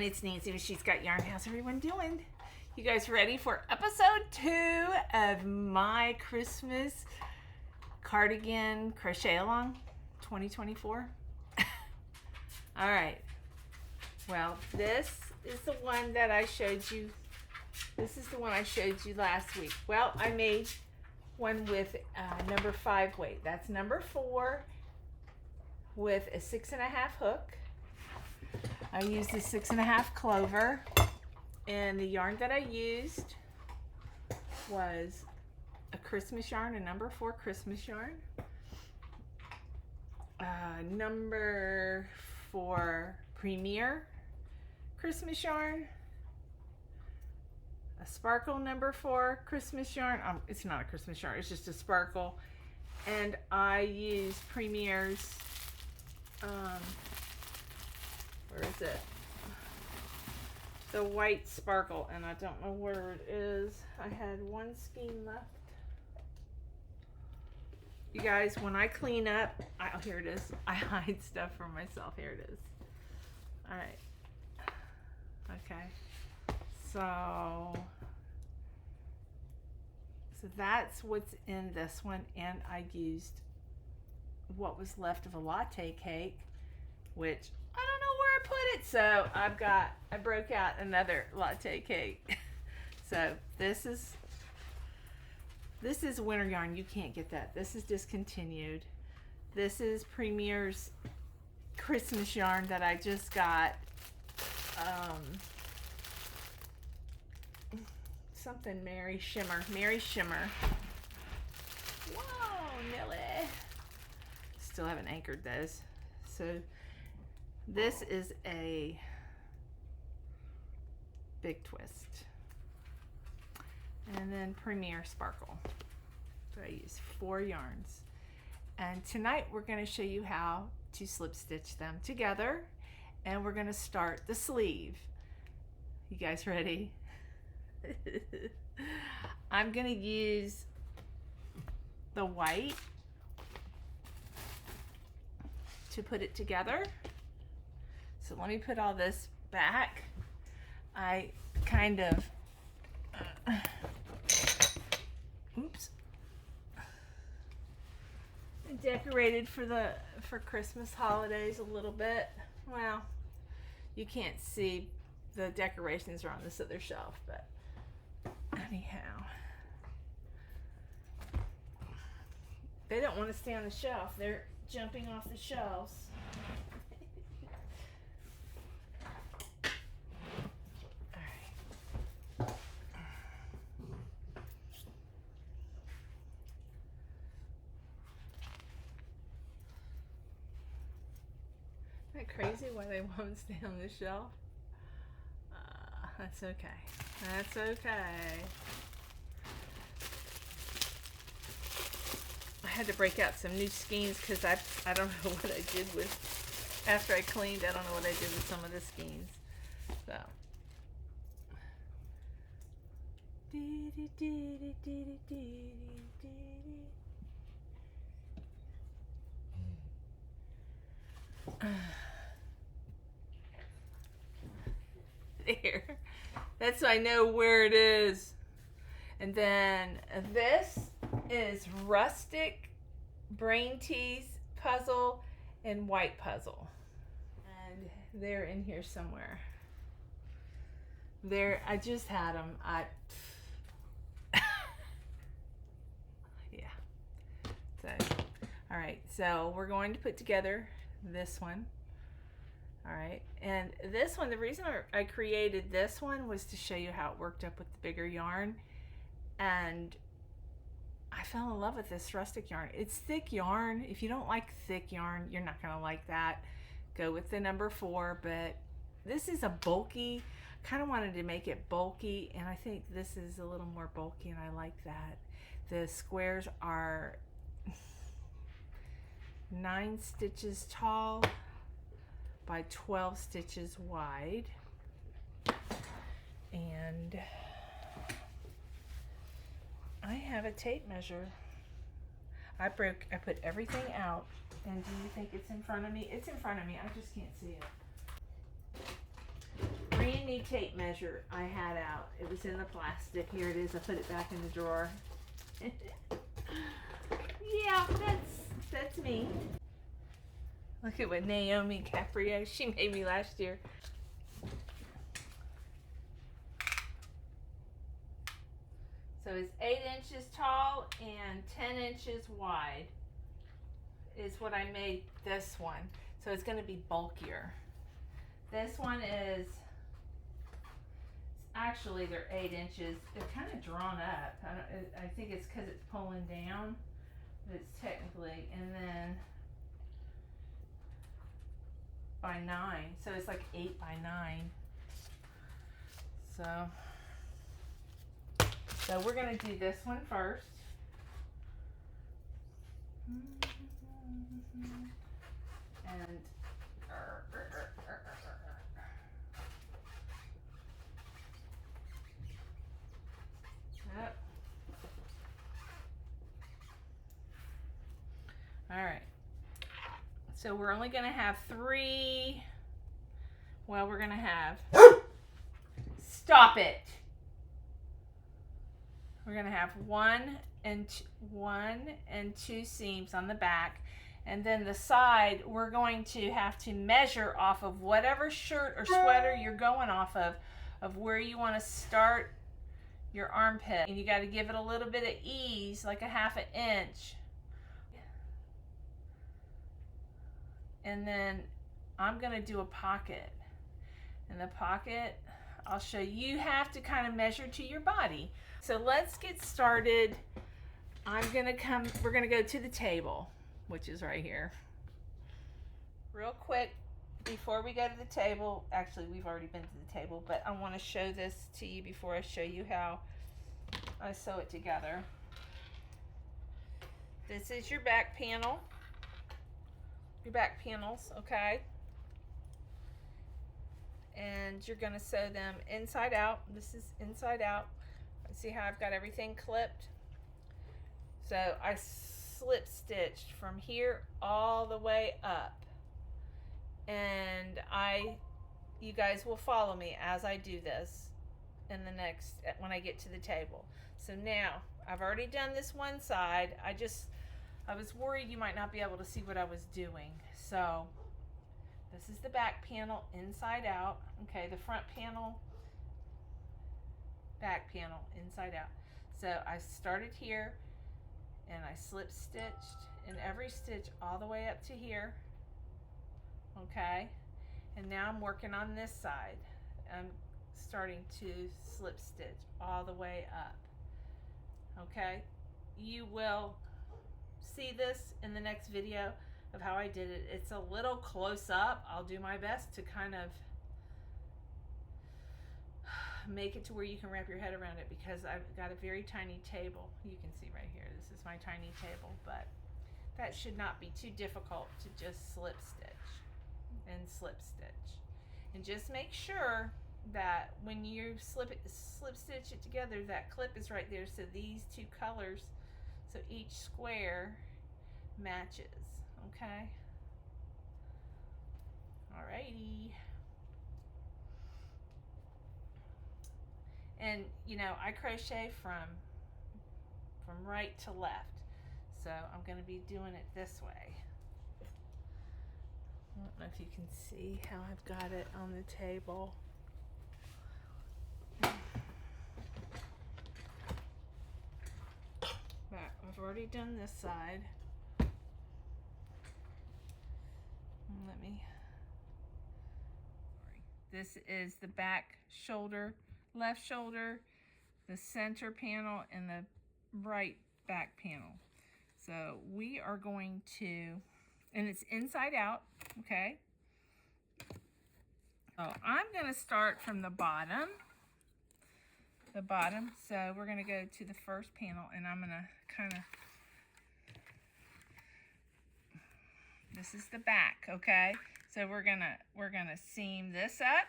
it's Nancy with She's Got Yarn. How's everyone doing? You guys ready for episode 2 of my Christmas cardigan crochet along 2024? All right. Well, this is the one that I showed you. This is the one I showed you last week. Well, I made one with number 5 weight. That's number 4 with a 6.5 hook. I used the 6.5 clover, and the yarn that I used was a Christmas yarn, a number 4 Christmas yarn, number 4 Premier Christmas yarn, a sparkle number 4 Christmas yarn. It's not a Christmas yarn, it's just a sparkle, and I used Premier's where is it? The white sparkle, and I don't know where it is. I had one skein left. You guys, when I clean up, oh, here it is. I hide stuff from myself. Here it is. All right. Okay. So that's what's in this one, and I used what was left of a latte cake, which I don't know where I put it, so I broke out another latte cake. So this is winter yarn. You can't get that. This is discontinued. This is Premier's Christmas yarn that I just got. Something Mary Shimmer. Whoa, Millie. Still haven't anchored those. So this is a big twist. And then Premier Sparkle. So I use 4 yarns. And tonight we're going to show you how to slip stitch them together. And we're going to start the sleeve. You guys ready? I'm going to use the white to put it together. So let me put all this back. I kind of, oops, decorated for Christmas holidays a little bit. Well, you can't see the decorations are on this other shelf, but anyhow, they don't want to stay on the shelf. They're jumping off the shelves. Isn't that crazy why they won't stay on the shelf? That's okay. That's okay. I had to break out some new skeins because I don't know what I did with, after I cleaned, I don't know what I did with some of the skeins. So. There. That's so I know where it is. And then this is Rustic Brain Tease Puzzle and White Puzzle. And they're in here somewhere. There, I just had them. Yeah. So, all right. So we're going to put together this one. All right, and this one, the reason I created this one was to show you how it worked up with the bigger yarn, and I fell in love with this rustic yarn. It's thick yarn. If you don't like thick yarn, you're not gonna like that. Go with the number 4, but this is a bulky, kind of wanted to make it bulky, and I think this is a little more bulky, and I like that. The squares are 9 stitches tall by 12 stitches wide, and I have a tape measure. I put everything out, and do you think it's in front of me? It's in front of me, I just can't see it. brand new tape measure I had out. It was in the plastic. Here it is. I put it back in the drawer. Yeah, that's me. Look at what Naomi Caprio, she made me last year. So it's 8 inches tall and 10 inches wide is what I made this one. So it's going to be bulkier. This one is, actually they're 8 inches. They're kind of drawn up. I think it's because it's pulling down. But it's technically, and then by 9. So it's like 8 by 9. So we're going to do this one first. And yep. All right. So we're only going to have 3. Well, we're going to have. Stop it. We're going to have 1 and 2 seams on the back, and then the side we're going to have to measure off of whatever shirt or sweater you're going off of where you want to start your armpit, and you got to give it a little bit of ease, like a 1/2 inch. And then I'm going to do a pocket. In the pocket, I'll show you. You have to kind of measure to your body. So let's get started. We're gonna go to the table, which is right here. Real quick, before we go to the table, actually we've already been to the table, but I wanna show this to you before I show you how I sew it together. This is your back panel, your back panels, okay? And you're gonna sew them inside out. This is inside out. See how I've got everything clipped? So I slip stitched from here all the way up. And you guys will follow me as I do this when I get to the table. So now, I've already done this one side. I was worried you might not be able to see what I was doing. So this is the back panel inside out. Okay, the front panel, back panel inside out. So I started here and I slip stitched in every stitch all the way up to here. Okay, and now I'm working on this side. I'm starting to slip stitch all the way up. Okay, you will see this in the next video of how I did it. It's a little close up. I'll do my best to kind of make it to where you can wrap your head around it, because I've got a very tiny table. You can see right here, this is my tiny table, but that should not be too difficult to just slip stitch and slip stitch. And just make sure that when you slip stitch it together, that clip is right there, so these 2 colors, so each square matches. Okay, alrighty. And you know, I crochet from right to left, so I'm going to be doing it this way. I don't know if you can see how I've got it on the table. But I've already done this side. This is the back shoulder, left shoulder, the center panel, and the right back panel. So we are going to, and it's inside out, okay? So I'm going to start from the bottom. So we're going to go to the first panel, and I'm going to kind of, this is the back, okay? So we're gonna seam this up,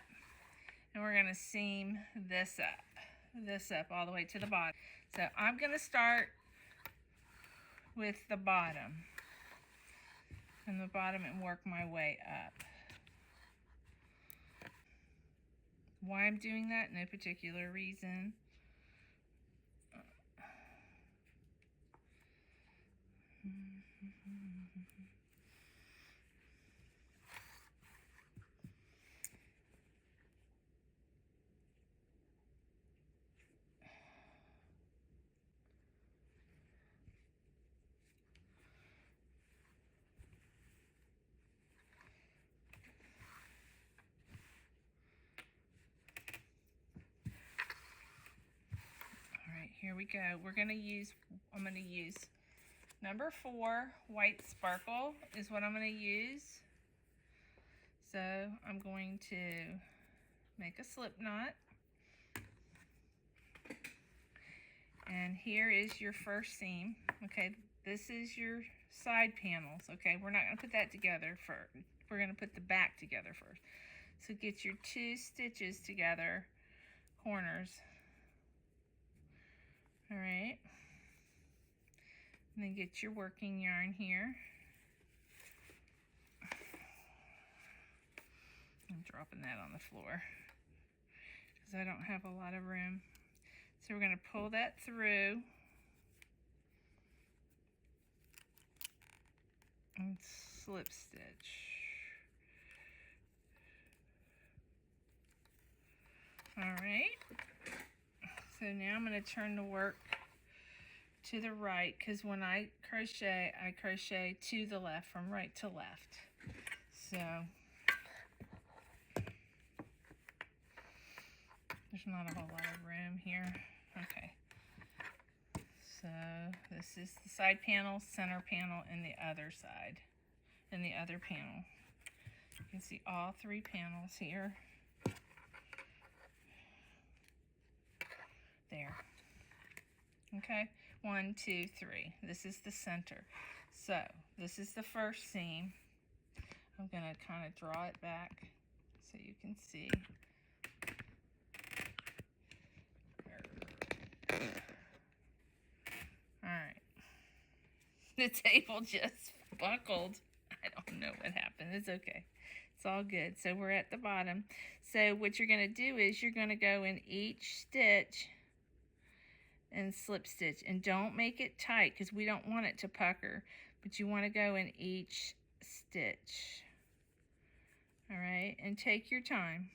and we're gonna seam this up all the way to the bottom. So I'm gonna start with the bottom, and work my way up. Why I'm doing that, no particular reason. Here we go. I'm going to use number 4 white sparkle is what I'm going to use. So I'm going to make a slip knot. And here is your first seam. Okay, this is your side panels. Okay, we're not going to put that together first. We're going to put the back together first. So get your 2 stitches together, corners. All right, and then get your working yarn here. I'm dropping that on the floor because I don't have a lot of room. So we're going to pull that through and slip stitch. All right. So now I'm going to turn the work to the right, because when I crochet to the left, from right to left. So there's not a whole lot of room here. Okay. So this is the side panel, center panel, and the other side, and the other panel. You can see all 3 panels here. There. Okay, 1, 2, 3. This is the center. So this is the first seam. I'm going to kind of draw it back so you can see. All right. The table just buckled. I don't know what happened. It's okay. It's all good. So we're at the bottom. So what you're going to do is you're going to go in each stitch and slip stitch, and don't make it tight because we don't want it to pucker, but you want to go in each stitch. All right, and take your time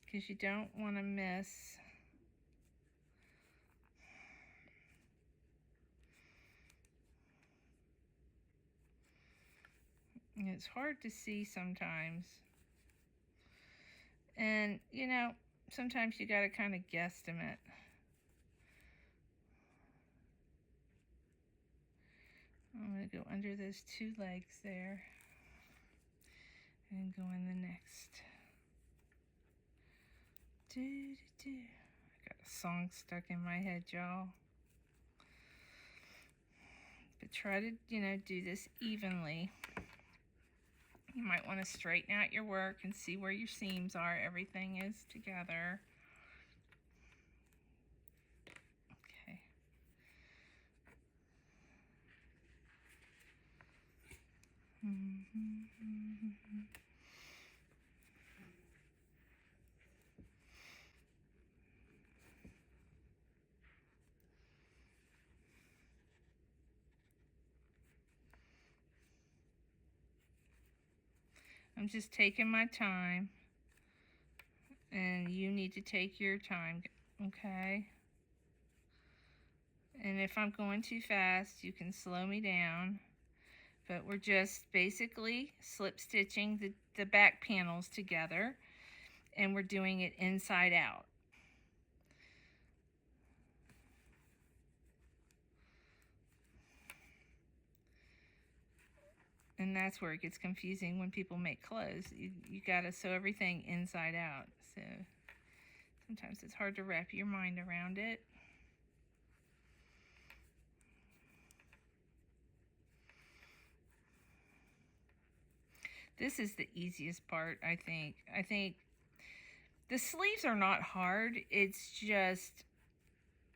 because you don't want to miss. And it's hard to see sometimes, and you know, sometimes you got to kind of guesstimate. I'm going to go under those 2 legs there and go in the next. I got a song stuck in my head, y'all. But try to, do this evenly. You might want to straighten out your work and see where your seams are. Everything is together. Okay. I'm just taking my time, and you need to take your time, okay? And if I'm going too fast, you can slow me down. But we're just basically slip stitching the back panels together, and we're doing it inside out. And that's where it gets confusing when people make clothes. You gotta sew everything inside out. So sometimes it's hard to wrap your mind around it. This is the easiest part, I think. I think the sleeves are not hard. It's just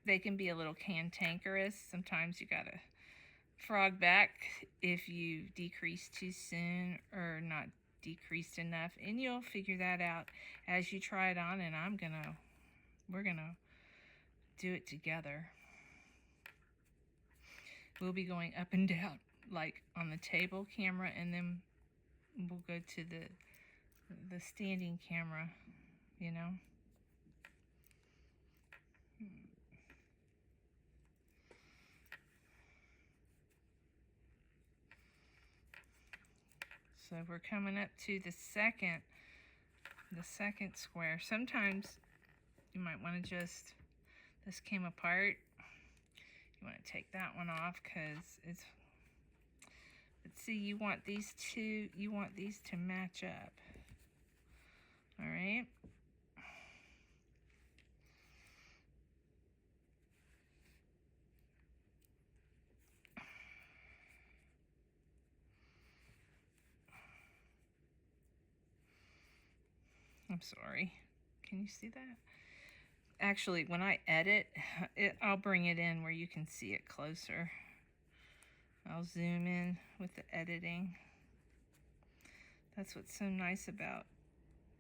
they can be a little cantankerous. Sometimes you gotta frog back if you decrease too soon or not decreased enough, and you'll figure that out as you try it on. And we're gonna do it together. We'll be going up and down like on the table camera, and then we'll go to the standing camera, you know. So we're coming up to the second square. Sometimes you might want to just, this came apart. You want to take that one off because it's, let's see, you want these to match up. All right. I'm sorry. Can you see that? Actually, when I edit, I'll bring it in where you can see it closer. I'll zoom in with the editing. That's what's so nice about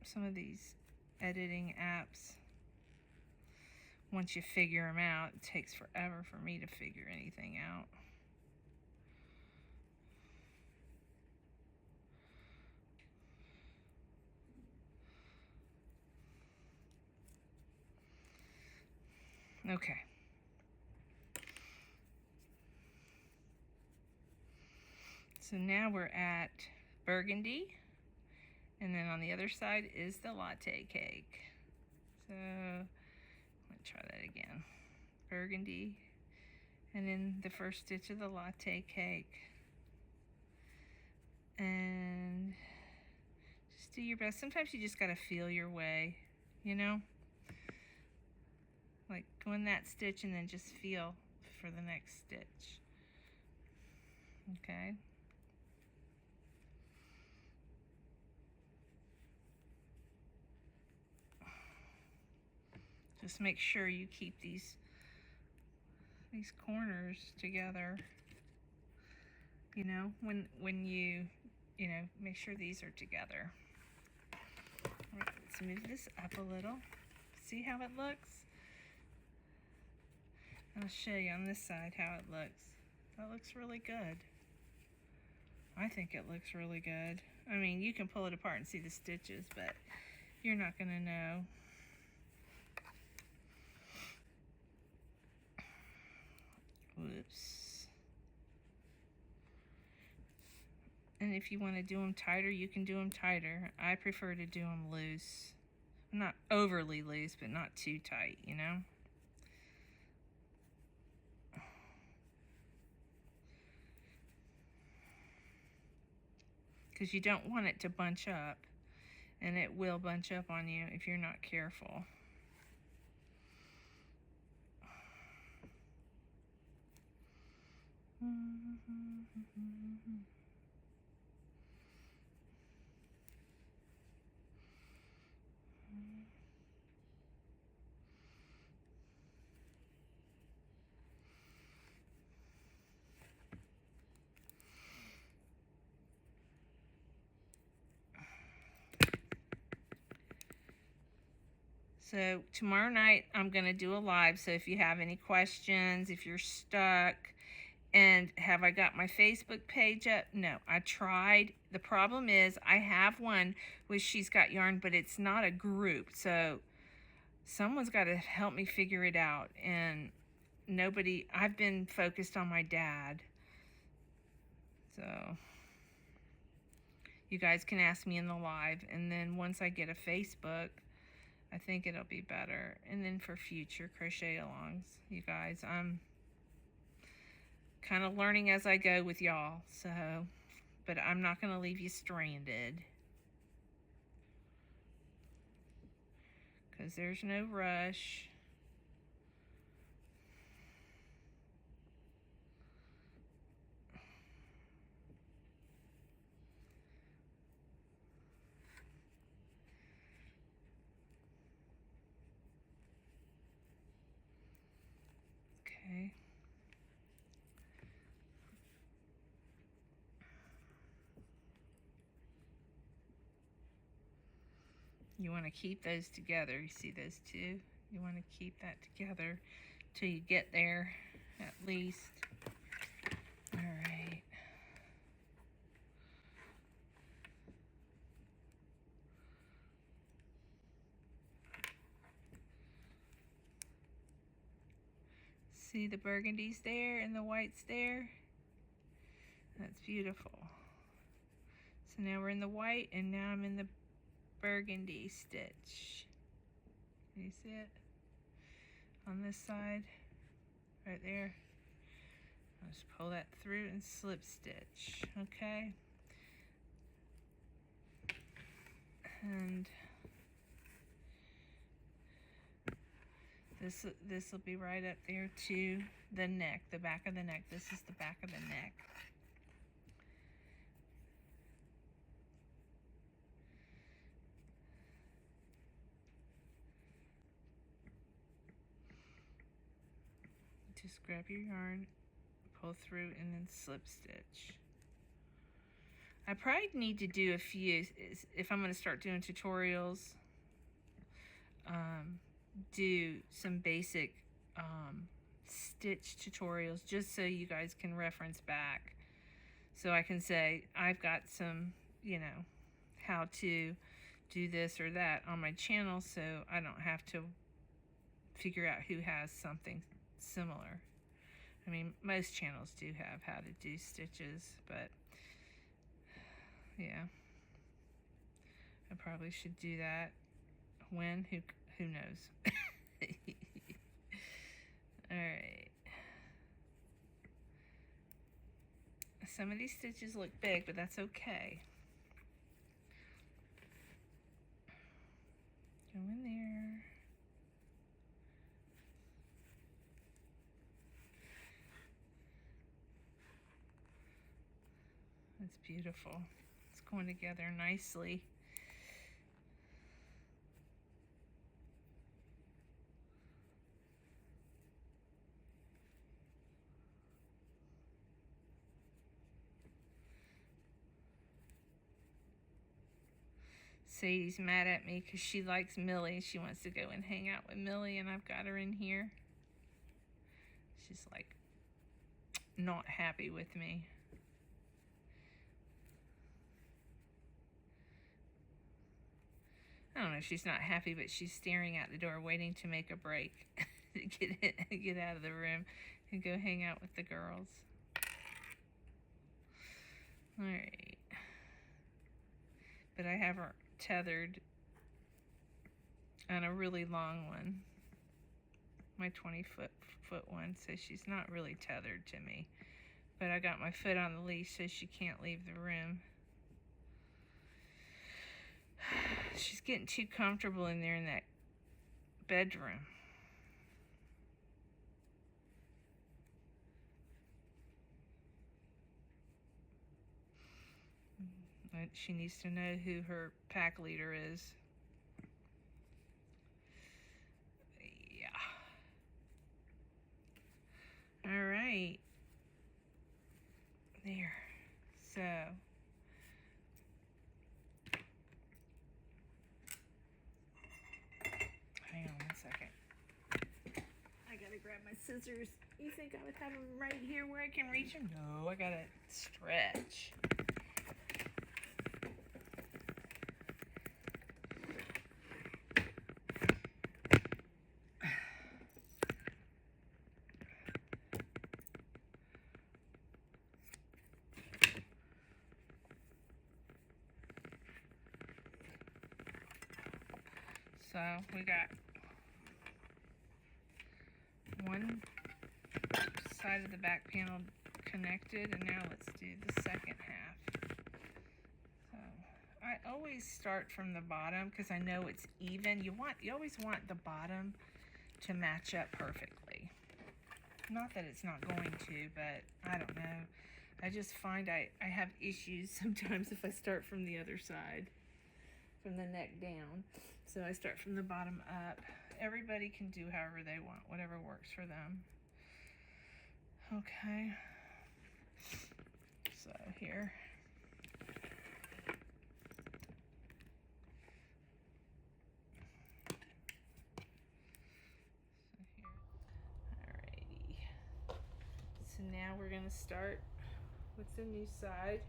some of these editing apps. Once you figure them out, it takes forever for me to figure anything out. Okay. So now we're at burgundy, and then on the other side is the latte cake. So let me try that again. Burgundy, and then the first stitch of the latte cake. And just do your best. Sometimes you just gotta feel your way, you know? Like go in that stitch and then just feel for the next stitch. Okay. Just make sure you keep these corners together. You know, when you know, make sure these are together. All right, let's move this up a little. See how it looks? I'll show you on this side how it looks. That looks really good. I think it looks really good. I mean, you can pull it apart and see the stitches, but you're not gonna know. Whoops. And if you want to do them tighter, you can do them tighter. I prefer to do them loose. Not overly loose, but not too tight, you know? Because you don't want it to bunch up, and it will bunch up on you if you're not careful. So tomorrow night I'm going to do a live, so if you have any questions, if you're stuck, and have I got my Facebook page up? No, I tried. The problem is I have one with She's Got Yarn, but it's not a group, so someone's got to help me figure it out. And nobody, I've been focused on my dad, so you guys can ask me in the live, and then once I get a Facebook, I think it'll be better. And then for future crochet alongs, you guys, I'm kind of learning as I go with y'all, so, but I'm not going to leave you stranded, because there's no rush. Okay. You want to keep those together. You see those two? You want to keep that together till you get there, at least. All right. See the burgundies there and the whites there? That's beautiful. So now we're in the white, and now I'm in the burgundy stitch. Can you see it? On this side, right there. I'll just pull that through and slip stitch, okay? And this will be right up there to the neck, the back of the neck. This is the back of the neck. Just grab your yarn, pull through, and then slip stitch. I probably need to do a few, if I'm going to start doing tutorials, do some basic stitch tutorials just so you guys can reference back. So I can say, I've got some, you know, how to do this or that on my channel, so I don't have to figure out who has something similar. I mean, most channels do have how to do stitches, but yeah, I probably should do that. When? Who knows? All right. Some of these stitches look big, but that's okay. Go in there. That's beautiful. It's going together nicely. Sadie's mad at me because she likes Millie. She wants to go and hang out with Millie, and I've got her in here. She's like not happy with me. I don't know if she's not happy, but she's staring out the door waiting to make a break to get out of the room and go hang out with the girls. All right. But I have her tethered on a really long one, my 20-foot one, so she's not really tethered to me. But I got my foot on the leash so she can't leave the room. She's getting too comfortable in there in that bedroom. She needs to know who her pack leader is. Yeah. All right. There. So. Hang on one second. I gotta grab my scissors. You think I would have them right here where I can reach them? No, I gotta stretch. So we got one side of the back panel connected, and now let's do the second half. So I always start from the bottom because I know it's even. You always want the bottom to match up perfectly. Not that it's not going to, but I don't know. I just find I have issues sometimes if I start from the other side, from the neck down. So I start from the bottom up. Everybody can do however they want, whatever works for them. Okay. So here. to start with the new side.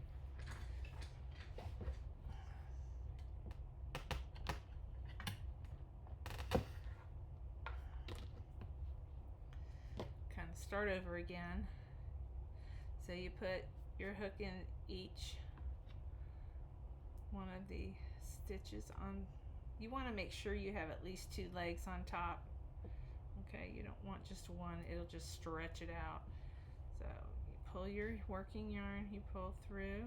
Kind of start over again. So you put your hook in each one of the stitches on. You want to make sure you have at least 2 legs on top. Okay, you don't want just one, it'll just stretch it out. So you pull your working yarn, you pull through,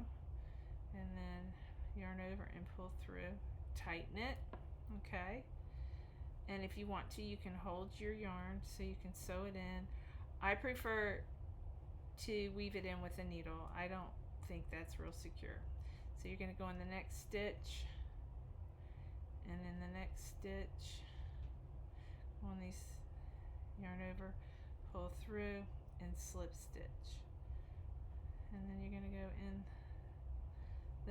and then yarn over and pull through. Tighten it, okay? And if you want to, you can hold your yarn so you can sew it in. I prefer to weave it in with a needle. I don't think that's real secure. So you're going to go in the next stitch, and then the next stitch, on these, yarn over, pull through, and slip stitch. And then you're going to go in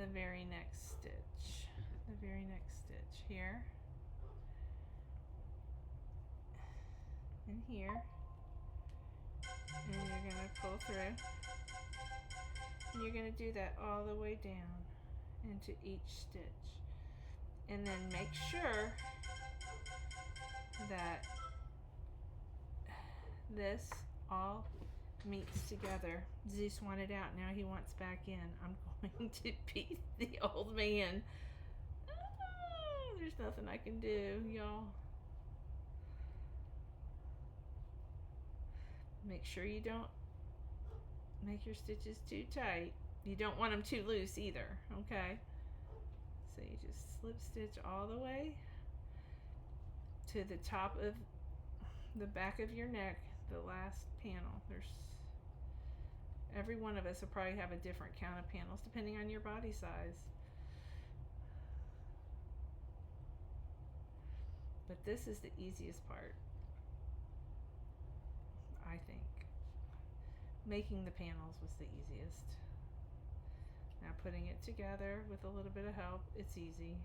the very next stitch, here, and here, and you're going to pull through, and you're going to do that all the way down into each stitch, and then make sure that this all meets together. Zeus wanted out, now he wants back in. I'm going to beat the old man. There's nothing I can do, y'all. Make sure you don't make your stitches too tight. You don't want them too loose either, okay? So you just slip stitch all the way to the top of the back of your neck, the last panel. Every one of us will probably have a different count of panels depending on your body size. But this is the easiest part, I think. Making the panels was the easiest. Now putting it together with a little bit of help, it's easy.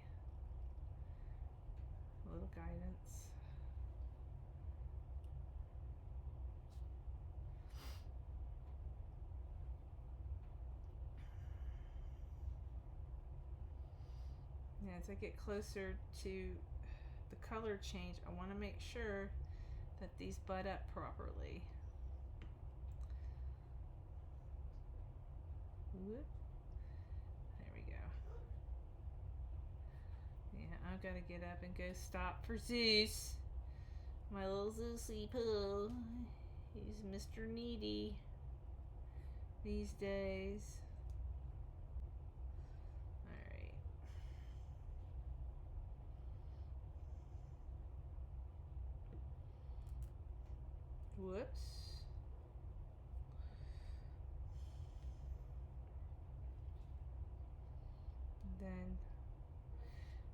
A little guidance. Yeah, as I get closer to the color change, I want to make sure that these butt up properly. Whoop. There we go. Yeah, I've got to get up and go stop for Zeus. My little Zeusy poo. He's Mr. Needy these days. Alright. Whoops.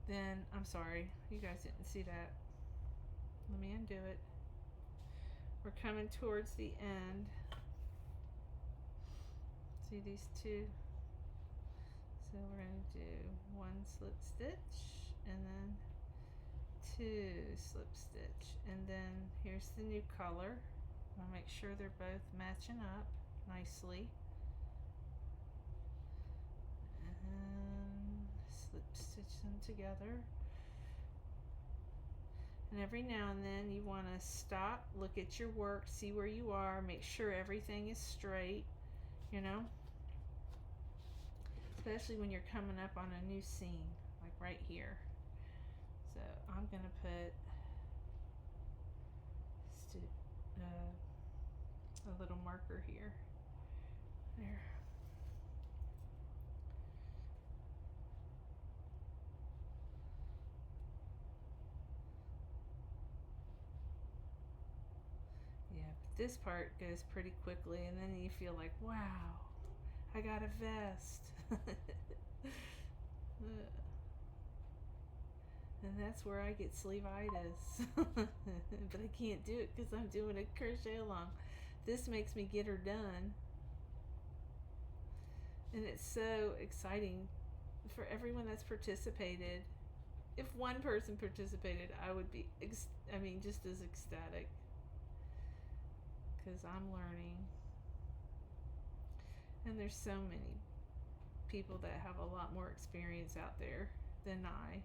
Then I'm sorry, you guys didn't see that. Let me undo it. We're coming towards the end. See these two? So we're going to do 1 slip stitch and then 2 slip stitch, and then here's the new color. I'll make sure they're both matching up nicely. And slip stitch them together. And every now and then you want to stop, look at your work, see where you are, make sure everything is straight, you know, especially when you're coming up on a new seam, like right here. So I'm going to put a little marker here. There. Yeah, but this part goes pretty quickly, and then you feel like, wow, I got a vest. And that's where I get sleevitis. But I can't do it because I'm doing a crochet along. This makes me get her done. And it's so exciting for everyone that's participated. If one person participated, I would be, just as ecstatic. Because I'm learning. And there's so many people that have a lot more experience out there than I.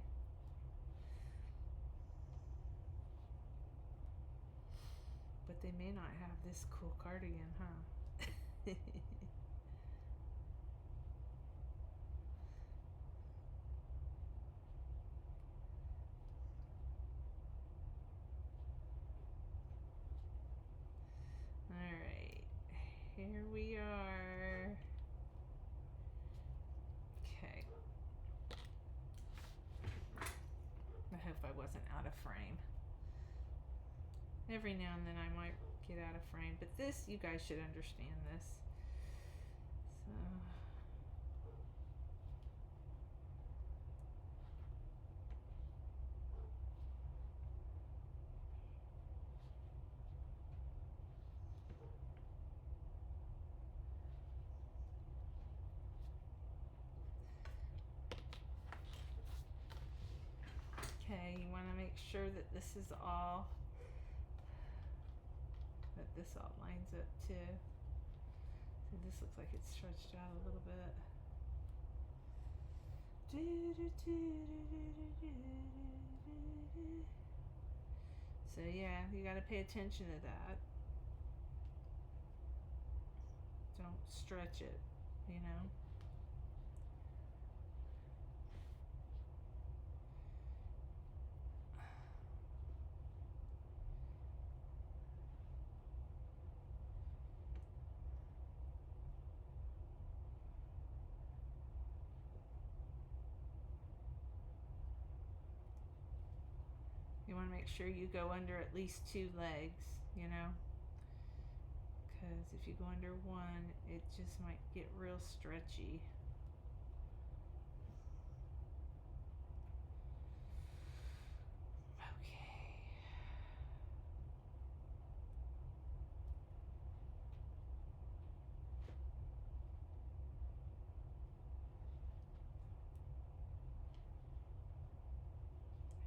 But they may not have this cool cardigan, huh? Alright, here we are. Okay. I hope I wasn't out of frame. Every now and then I might get out of frame, but this, you guys should understand this. So... Okay, you want to make sure that this is all, that this all lines up too. So this looks like it's stretched out a little bit. So yeah, you got to pay attention to that. Don't stretch it, you know. You want to make sure you go under at least 2 legs, you know, because if you go under one, it just might get real stretchy. Okay.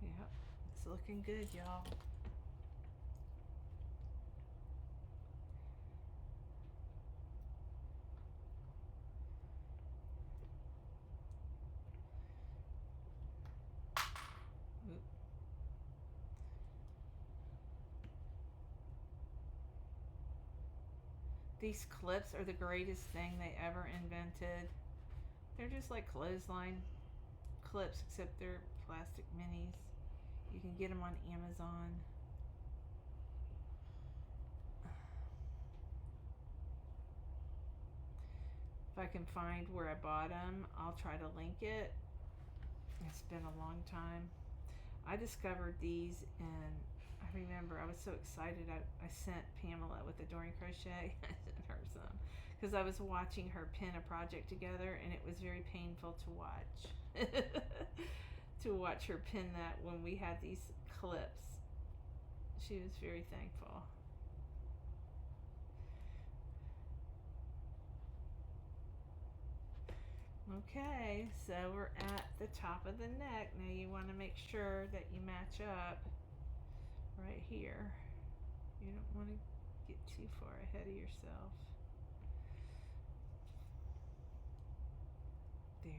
Yep, it's looking good, y'all. These clips are the greatest thing they ever invented. They're just like clothesline clips, except they're plastic minis. You can get them on Amazon. If I can find where I bought them, I'll try to link it. It's been a long time. I discovered these, and I remember I was so excited. I sent Pamela with Adoring Crochet. I sent her some because I was watching her pin a project together, and it was very painful to watch. To watch her pin that when we had these clips. She was very thankful. Okay, so we're at the top of the neck. Now you want to make sure that you match up right here. You don't want to get too far ahead of yourself. There.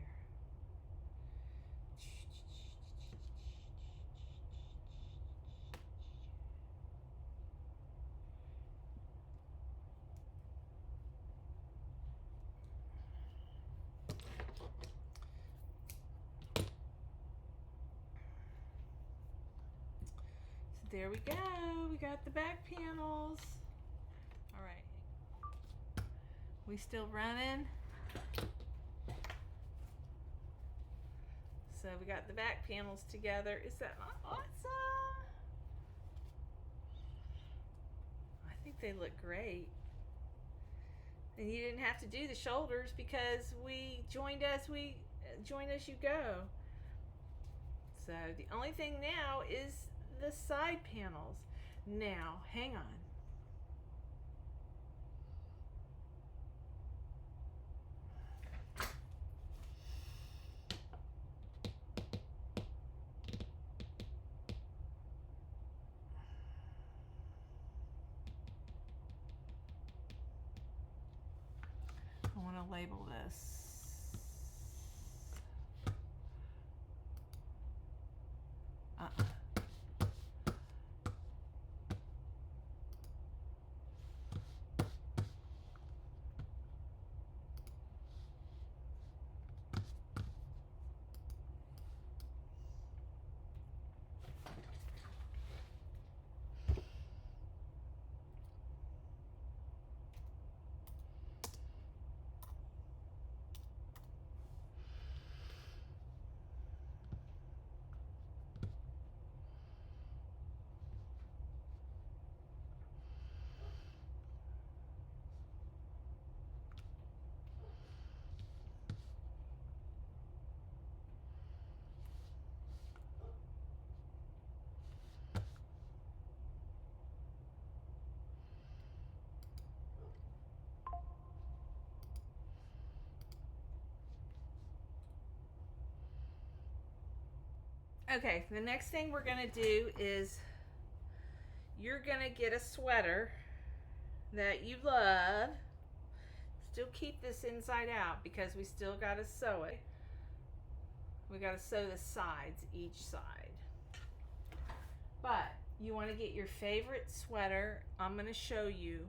There we go. We got the back panels. All right. We still running? So we got the back panels together. Is that not awesome? I think they look great. And you didn't have to do the shoulders because we joined as you go. So the only thing now is the side panels. Now, hang on. I want to to label this. Okay, the next thing we're going to do is you're going to get a sweater that you love. Still keep this inside out because we still got to sew it. We got to sew the sides, each side. But you want to get your favorite sweater. I'm going to show you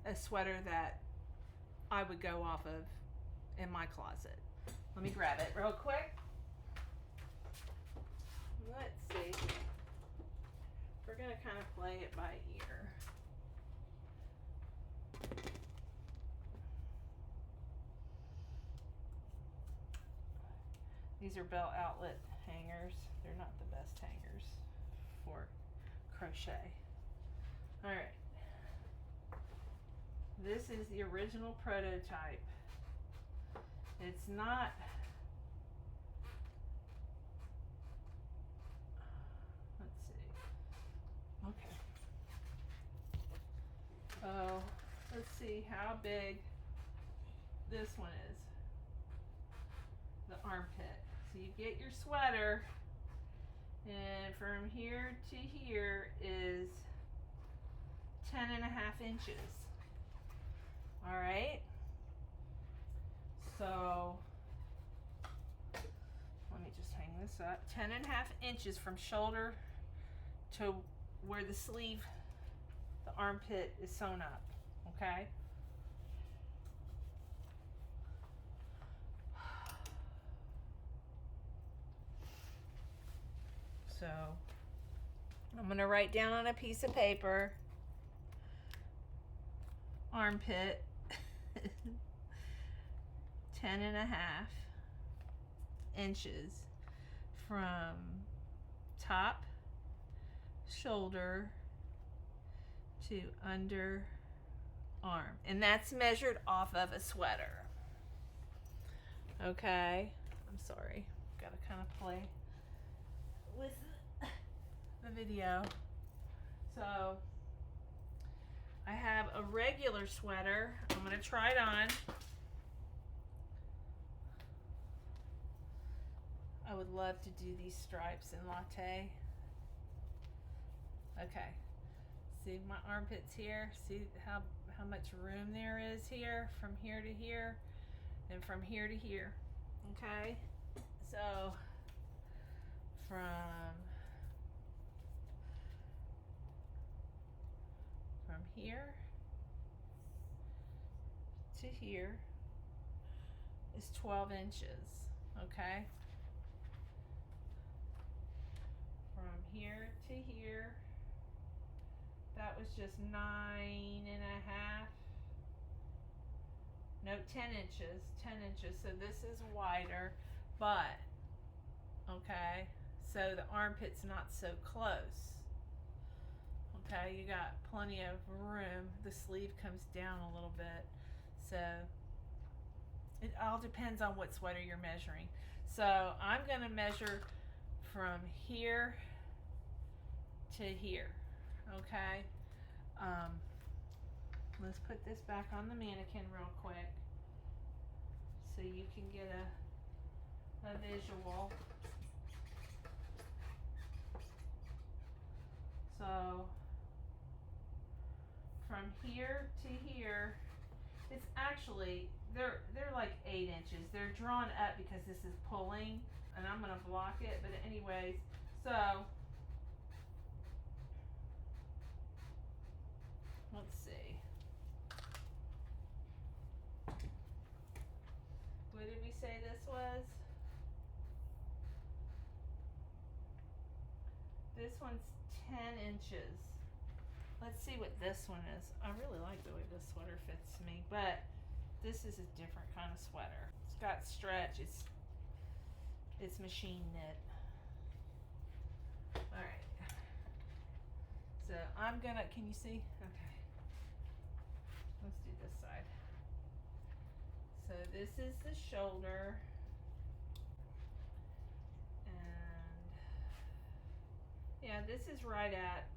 a sweater that I would go off of in my closet. Let me grab it real quick. Let's see. We're going to kind of play it by ear. These are belt outlet hangers. They're not the best hangers for crochet. All right. This is the original prototype. It's not... Let's see. Okay. Oh, let's see how big this one is. The armpit. So you get your sweater, and from here to here is 10.5 inches. All right. So let me just hang this up. 10.5 inches from shoulder to where the sleeve, the armpit is sewn up. Okay. So I'm going to write down on a piece of paper, armpit, 10.5 inches from top shoulder to under arm. And that's measured off of a sweater. Okay. I'm sorry. Got to kind of play with the video. So I have a regular sweater. I'm going to try it on. I would love to do these stripes in latte. Okay. See my armpits here? See how much room there is here from here to here and from here to here. Okay? So from here to here is 12 inches. Okay? From here to here, that was just 9.5. No, 10 inches. 10 inches. So this is wider, but okay. So the armpit's not so close. Okay, you got plenty of room. The sleeve comes down a little bit. So it all depends on what sweater you're measuring. So I'm going to measure from here to here. Okay. Let's put this back on the mannequin real quick so you can get a visual. So from here to here It's actually, they're like 8 inches. They're drawn up because this is pulling, and I'm gonna block it, but anyways, so, let's see. What did we say this was? This one's 10 inches. Let's see what this one is. I really like the way this sweater fits me, but this is a different kind of sweater. It's got stretch. It's machine knit. All right. So I'm gonna, can you see? Okay. Let's do this side. So this is the shoulder. And yeah, this is right at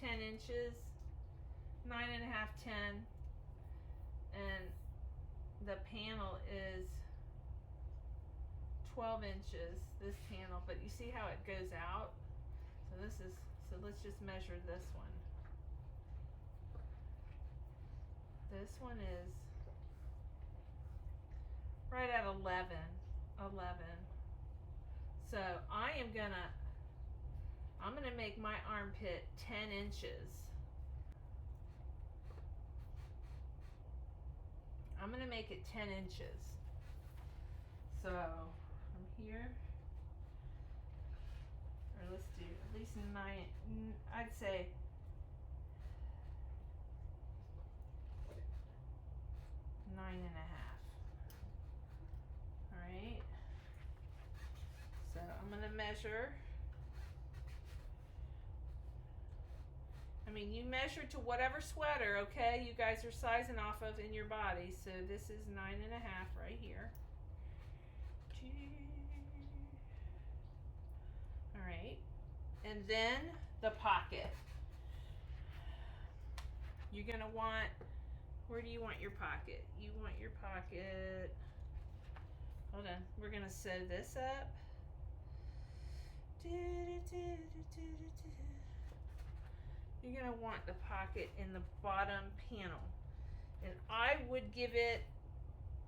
10 inches, 9.5, 10. And the panel is 12 inches, this panel, but you see how it goes out? So let's just measure this one. This one is right at 11. So I'm gonna make my armpit 10 inches. I'm gonna make it 10 inches. So from here, or let's do at least 9, I'd say 9.5. All right. So I'm gonna measure. I mean, you measure to whatever sweater, okay? You guys are sizing off of in your body. So this is 9.5 right here. All right. And then the pocket. You're gonna want, where do you want your pocket? You want your pocket, hold on, we're gonna sew this up. You're gonna want the pocket in the bottom panel. And I would give it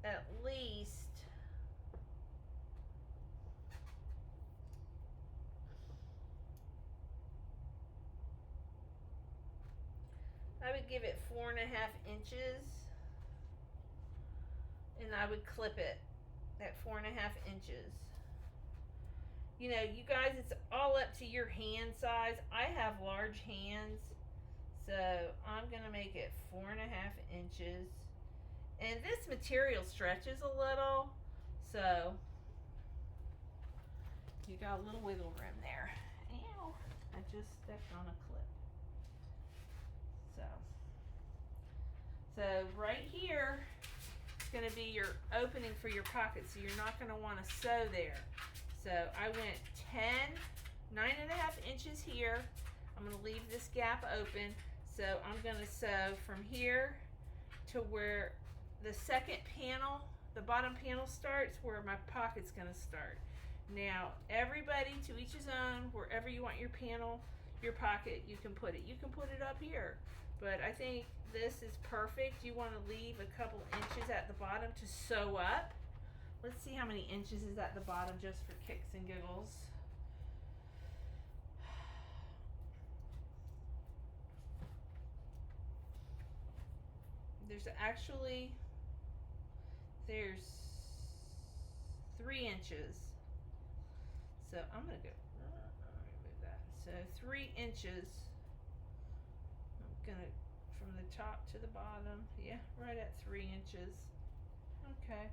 at least, I would give it 4.5 inches, and I would clip it at 4.5 inches. You know, you guys, it's all up to your hand size. I have large hands, so I'm gonna make it 4.5 inches. And this material stretches a little, so you got a little wiggle room there. Ow, I just stepped on a clip. So right here is going to be your opening for your pocket, so you're not going to want to sew there. So I went 9.5 inches here. I'm going to leave this gap open. So I'm going to sew from here to where the second panel, the bottom panel starts, where my pocket's going to start. Now, everybody to each his own. Wherever you want your panel, your pocket, you can put it. You can put it up here. But I think this is perfect. You want to leave a couple inches at the bottom to sew up. Let's see how many inches is at the bottom, just for kicks and giggles. There's 3 inches. So I'm gonna go, remove that. So 3 inches. I'm gonna, from the top to the bottom, yeah, right at 3 inches. Okay,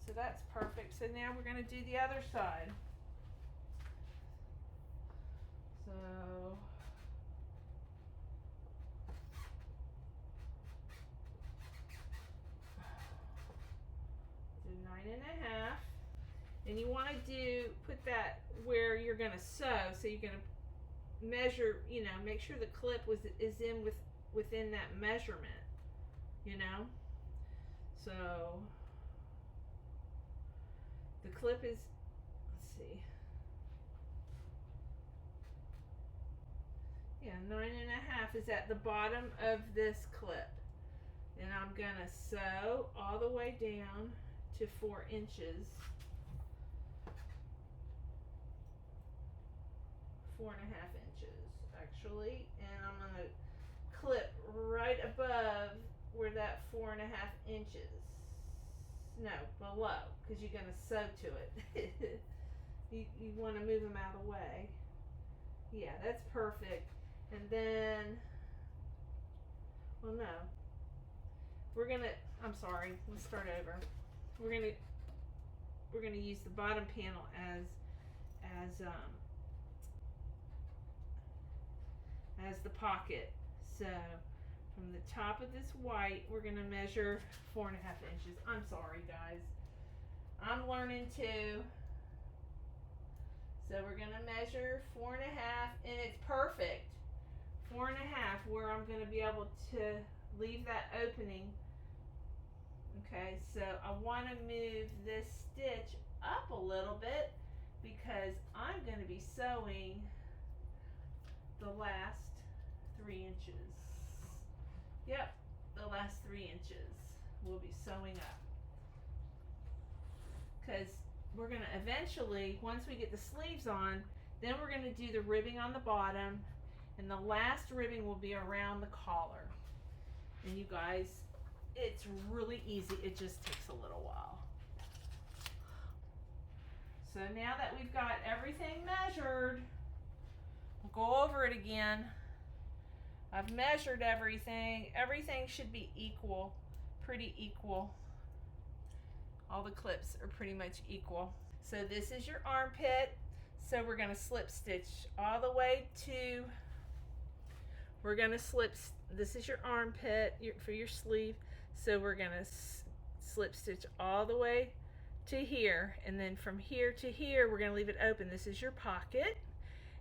so that's perfect. So now we're gonna do the other side. So do 9.5, and you want to put that where you're gonna sew. So you're gonna measure, you know, make sure the clip is in within that measurement, you know. So the clip is, let's see, yeah, 9.5 is at the bottom of this clip, And I'm gonna sew all the way down to 4 inches. 4.5 inches actually, and I'm gonna clip right above where that 4.5 inches. No, below, because you're gonna sew to it. you want to move them out of the way. Yeah, that's perfect. And then, well, no, we're gonna. I'm sorry. Let's start over. We're gonna use the bottom panel as the pocket. So from the top of this white, we're gonna measure 4.5 inches. I'm sorry, guys. I'm learning too. So we're gonna measure 4.5, and it's perfect. 4.5, where I'm gonna be able to leave that opening. Okay, so I want to move this stitch up a little bit because I'm going to be sewing the last 3 inches. Yep, the last 3 inches we'll be sewing up. Because we're going to eventually, once we get the sleeves on, then we're going to do the ribbing on the bottom, and the last ribbing will be around the collar. And you guys, it's really easy. It just takes a little while. So now that we've got everything measured, we'll go over it again. I've measured everything. Everything should be equal, pretty equal. All the clips are pretty much equal. So this is your armpit. So we're going to slip stitch all the way to, we're going to slip, this is your armpit for your sleeve. So we're going to slip stitch all the way to here, and then from here to here we're going to leave it open. This is your pocket,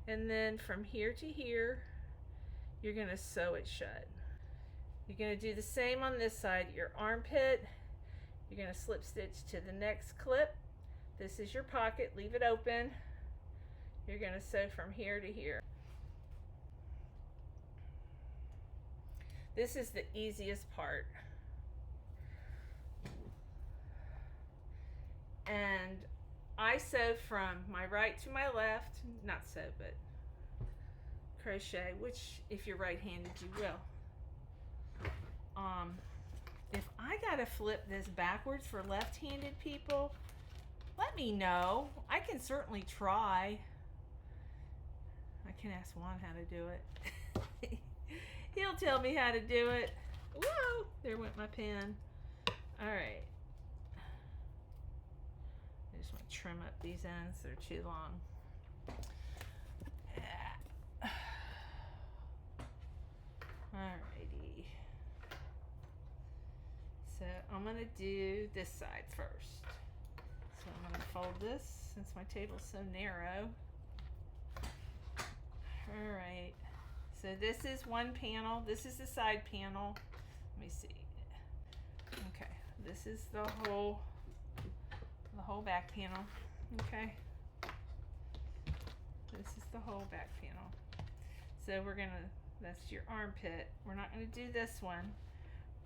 and then from here to here you're going to sew it shut. You're going to do the same on this side. Your armpit, you're going to slip stitch to the next clip. This is your pocket, leave it open. You're going to sew from here to here. This is the easiest part. And I sew from my right to my left, not sew, but crochet, which if you're right-handed, you will. If I gotta flip this backwards for left-handed people, let me know. I can certainly try. I can ask Juan how to do it. He'll tell me how to do it. Whoa, there went my pen. All right. I just want to trim up these ends. They're too long. Alrighty. So I'm going to do this side first. So I'm going to fold this since my table's so narrow. Alright. So this is one panel. This is the side panel. Let me see. Okay. This is the whole back panel. Okay. This is the whole back panel. So we're gonna, that's your armpit. We're not gonna do this one.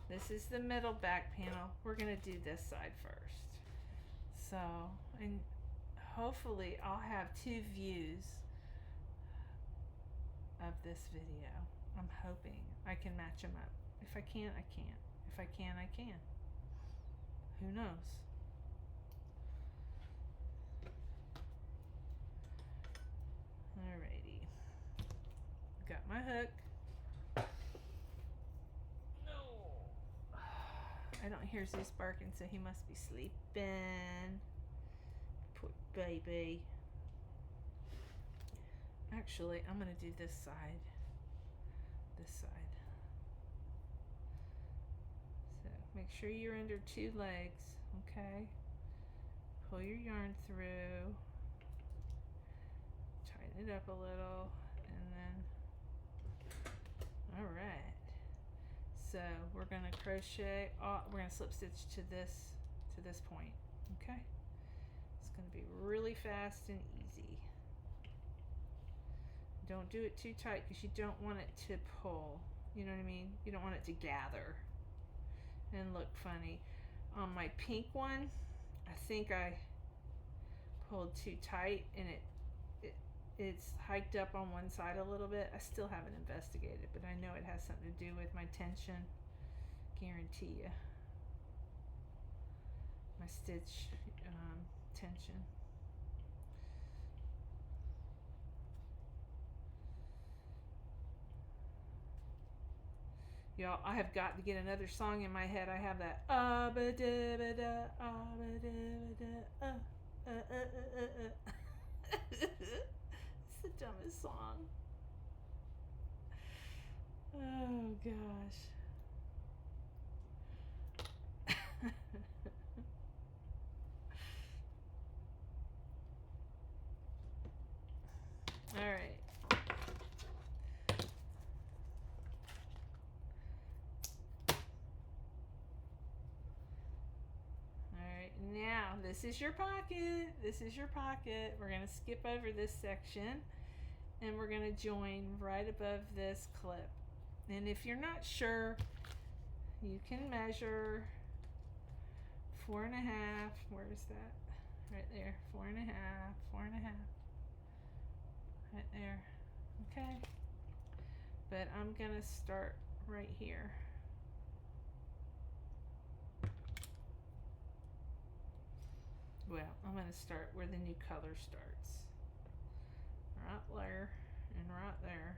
This is the middle back panel. We're gonna do this side first. So, and hopefully I'll have 2 views of this video. I'm hoping I can match them up. If I can't, I can't. If I can, I can. Who knows? Alrighty. Got my hook. No. I don't hear Zeus barking, so he must be sleeping. Poor baby. Actually, I'm going to do this side. This side. So make sure you're under 2 legs, okay? Pull your yarn through. Tighten it up a little, and then, all right. So we're going to crochet, we're going to slip stitch to this point, okay? It's going to be really fast and easy. Don't do it too tight because you don't want it to pull. You know what I mean? You don't want it to gather. and look funny. On my pink one, I think I pulled too tight and it's hiked up on one side a little bit. I still haven't investigated, but I know it has something to do with my tension. Guarantee you. My stitch tension. Y'all, I have got to get another song in my head. I have that It's the dumbest song. Oh gosh. All right. Now, this is your pocket. This is your pocket. We're going to skip over this section and we're going to join right above this clip. And if you're not sure, you can measure 4.5. Where is that? Right there. 4.5, 4.5. Right there. Okay. But I'm going to start right here. Well, I'm going to start where the new color starts. Right there and right there.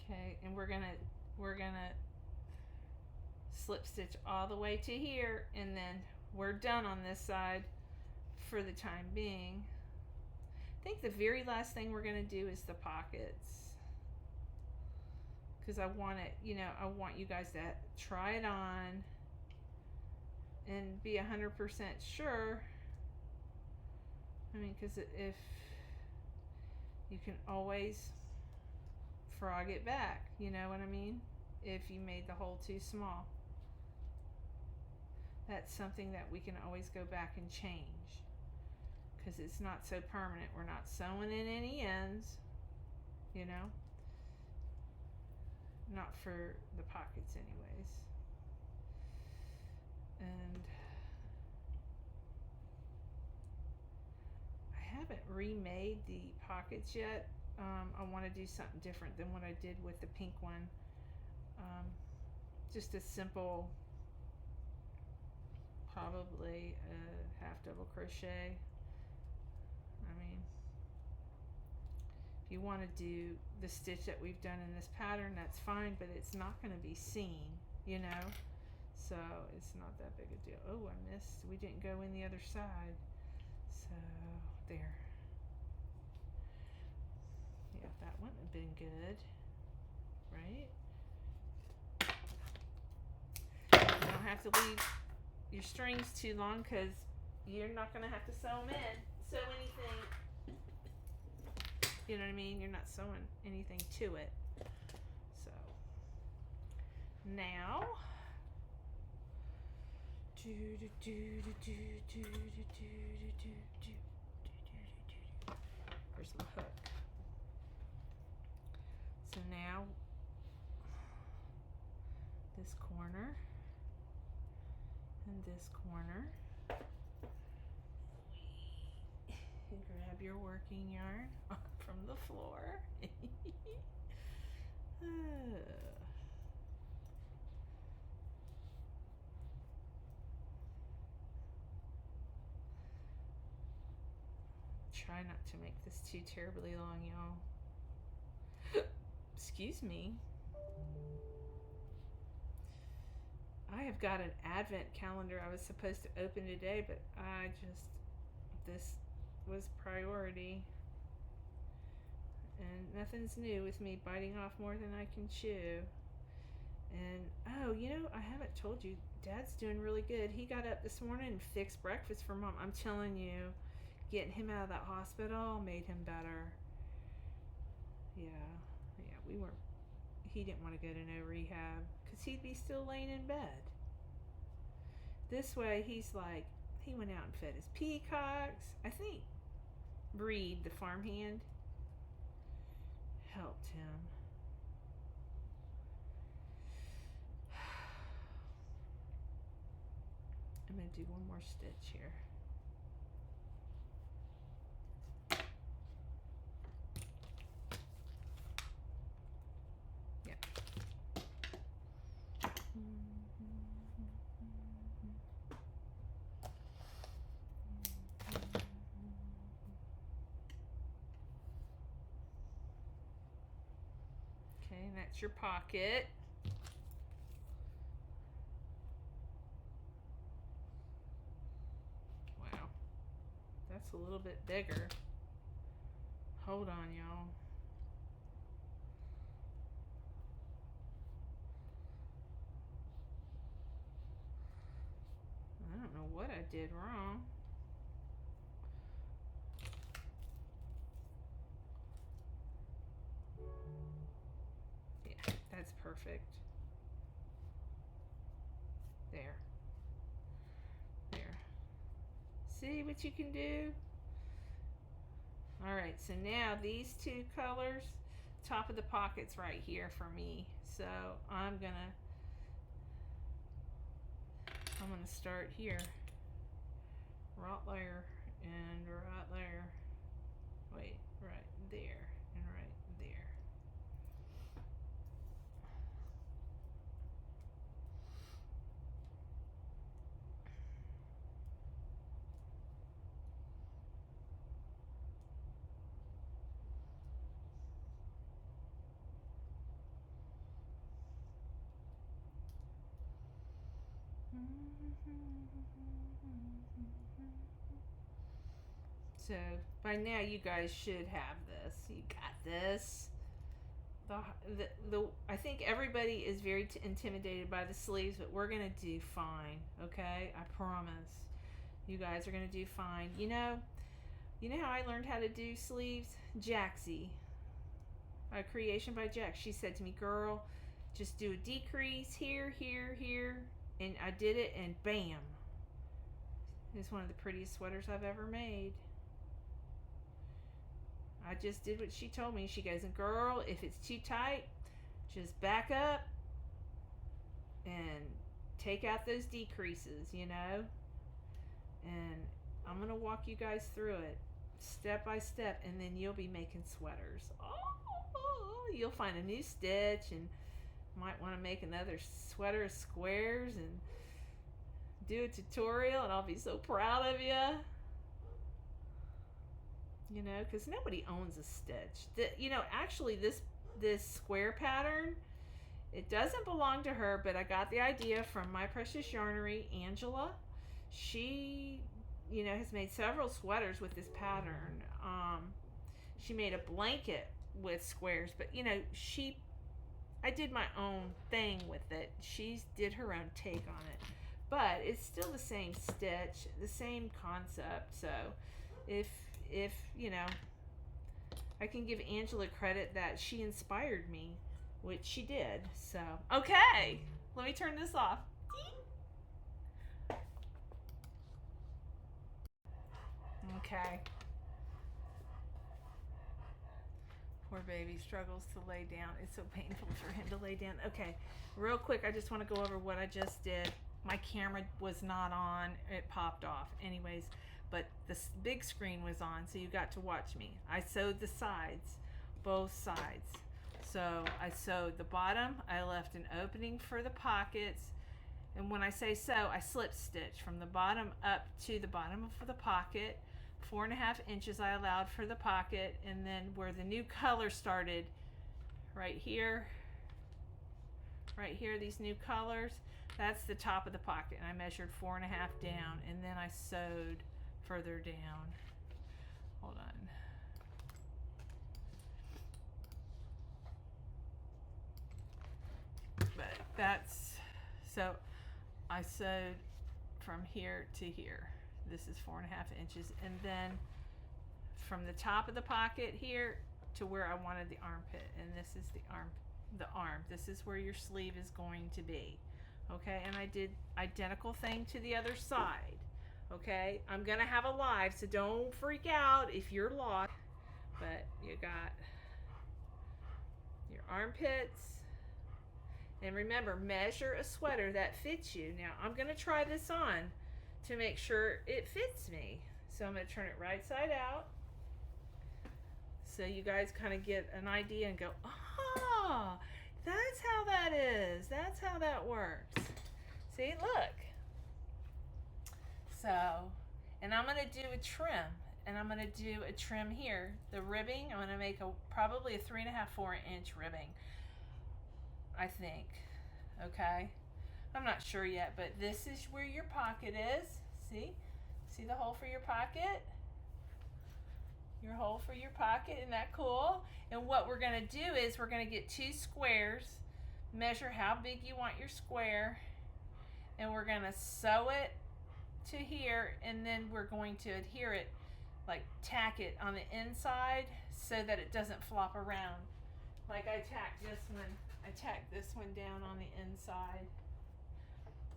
Okay, and we're gonna slip stitch all the way to here, and then we're done on this side for the time being. I think the very last thing we're gonna do is the pockets, because I want it, you know, I want you guys to try it on and be 100% sure. I mean, because if you can always frog it back, you know what I mean? If you made the hole too small, that's something that we can always go back and change, because it's not so permanent. We're not sewing in any ends, you know, not for the pockets anyways. And I haven't remade the pockets yet. I want to do something different than what I did with the pink one. Just a simple, probably a half double crochet. I mean, if you want to do the stitch that we've done in this pattern, that's fine, but it's not going to be seen, you know, so it's not that big a deal. Oh, I missed. We didn't go in the other side. So there. Yeah, that wouldn't have been good, right? You don't have to leave your strings too long, because you're not going to have to sew them in. Sew anything, you know what I mean? You're not sewing anything to it. So now, where's the hook? So now, this corner and this corner, you grab your working yarn from the floor. Try not to make this too terribly long, y'all. Excuse me. I have got an advent calendar I was supposed to open today, but this was priority. And nothing's new with me biting off more than I can chew. And, oh, you know, I haven't told you, Dad's doing really good. He got up this morning and fixed breakfast for Mom. I'm telling you, getting him out of that hospital made him better. Yeah, we weren't, he didn't want to go to no rehab because he'd be still laying in bed. This way, he's like, he went out and fed his peacocks. I think Reed, the farmhand, helped him. I'm going to do one more stitch here. Yep. Okay, and that's your pocket. That's a little bit bigger. Hold on, y'all. I don't know what I did wrong. Yeah, that's perfect. There. There. See what you can do? Alright, so now these two colors, top of the pocket's right here for me. So I'm gonna start here. Rottweiler and Rottweiler. Wait, right there and right there. So by now you guys should have this. You got this. I think everybody is very intimidated by the sleeves, but we're gonna do fine. Okay, I promise. You guys are gonna do fine. You know how I learned how to do sleeves? Jaxie, a creation by Jax. She said to me, "Girl, just do a decrease here, here, here," and I did it, and bam! It's one of the prettiest sweaters I've ever made. I just did what she told me. She goes, "And girl, if it's too tight, just back up and take out those decreases, you know." And I'm going to walk you guys through it step by step, and then you'll be making sweaters. Oh, you'll find a new stitch and might want to make another sweater of squares and do a tutorial, and I'll be so proud of you. You know, because nobody owns a stitch. Actually, this square pattern, it doesn't belong to her, but I got the idea from my precious yarnery, Angela. She, has made several sweaters with this pattern. She made a blanket with squares, but I did my own thing with it. She did her own take on it, but it's still the same stitch, the same concept. So if I can give Angela credit that she inspired me, which she did. So, okay, let me turn this off. Okay. Poor baby struggles to lay down. It's so painful for him to lay down. Okay, real quick, I just want to go over what I just did. My camera was not on. It popped off. Anyways, but the big screen was on, so you got to watch me. I sewed the sides, both sides. So I sewed the bottom. I left an opening for the pockets. And when I say sew, I slip stitch from the bottom up to the bottom of the pocket. 4.5 inches I allowed for the pocket, and then where the new color started, right here, these new colors, that's the top of the pocket, and I measured 4.5 down, and then I sewed further down. Hold on. But That's, so I sewed from here to here. This is 4.5 inches, and then from the top of the pocket here to where I wanted the armpit, and this is the arm. This is where your sleeve is going to be. Okay, and I did identical thing to the other side. Okay, I'm gonna have a live, so don't freak out if you're lost. But you got your armpits, and remember, measure a sweater that fits you. Now I'm gonna try this on to make sure it fits me. So I'm gonna turn it right side out, so you guys kind of get an idea and go, oh, that's how that is. That's how that works. See, look. So, and I'm gonna do a trim, and I'm gonna do a trim here. The ribbing, I'm gonna make probably a 3.5, 4 inch ribbing, I think. Okay, I'm not sure yet, but this is where your pocket is. See the hole for your pocket? Your hole for your pocket, isn't that cool? And what we're gonna do is we're gonna get 2 squares, measure how big you want your square, and we're gonna sew it to here, and then we're going to adhere it, like tack it on the inside so that it doesn't flop around. Like I tacked this one down on the inside.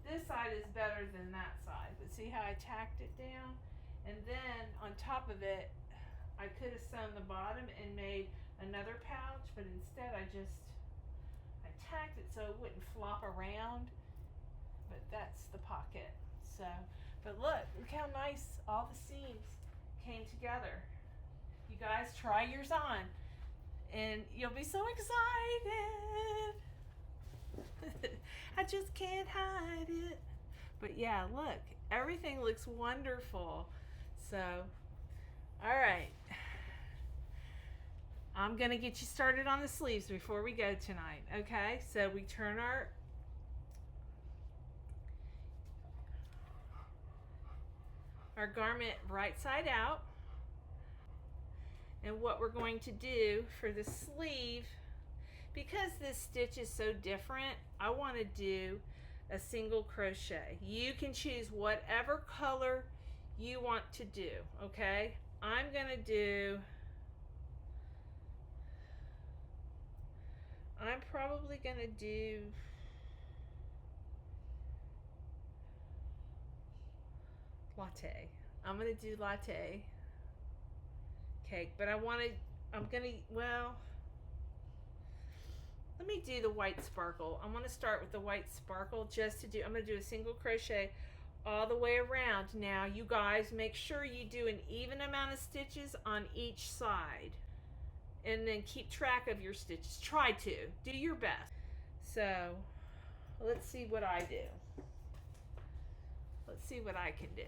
This side is better than that side, but see how I tacked it down? And then on top of it, I could have sewn the bottom and made another pouch, but instead I tacked it so it wouldn't flop around. But that's the pocket. So, but look how nice all the seams came together. You guys try yours on, and you'll be so excited. I just can't hide it. But yeah, look, everything looks wonderful. So, all right, I'm gonna get you started on the sleeves before we go tonight. Okay, so we turn our garment right side out, and what we're going to do for the sleeve, because this stitch is so different, I want to do a single crochet. You can choose whatever color you want to do. Okay, I'm gonna do, I'm probably gonna do latte. I'm gonna do latte cake, but well, let me do the white sparkle. I'm gonna start with the white sparkle I'm gonna do a single crochet all the way around. Now you guys, make sure you do an even amount of stitches on each side, and then keep track of your stitches. Try to do your best. So let's see what I do. Let's see what I can do.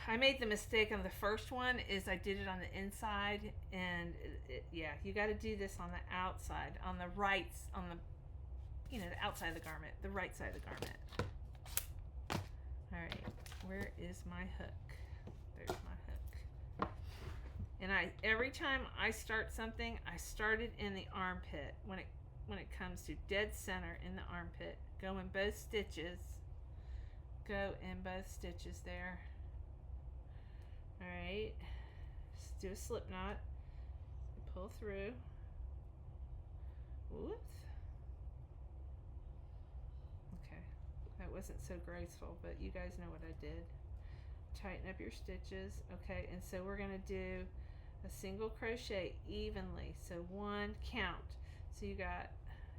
I made the mistake on the first one, is I did it on the inside, and yeah, you got to do this on the outside, on the right, on the, the outside of the garment, the right side of the garment. All right, where is my hook? There's my hook. And every time I start something, I start it in the armpit. When it comes to dead center in the armpit, go in both stitches. Go in both stitches there. All right, just do a slip knot, pull through. Whoops. Okay, that wasn't so graceful, but you guys know what I did. Tighten up your stitches. Okay, and so we're gonna do a single crochet evenly. So 1 count. So you got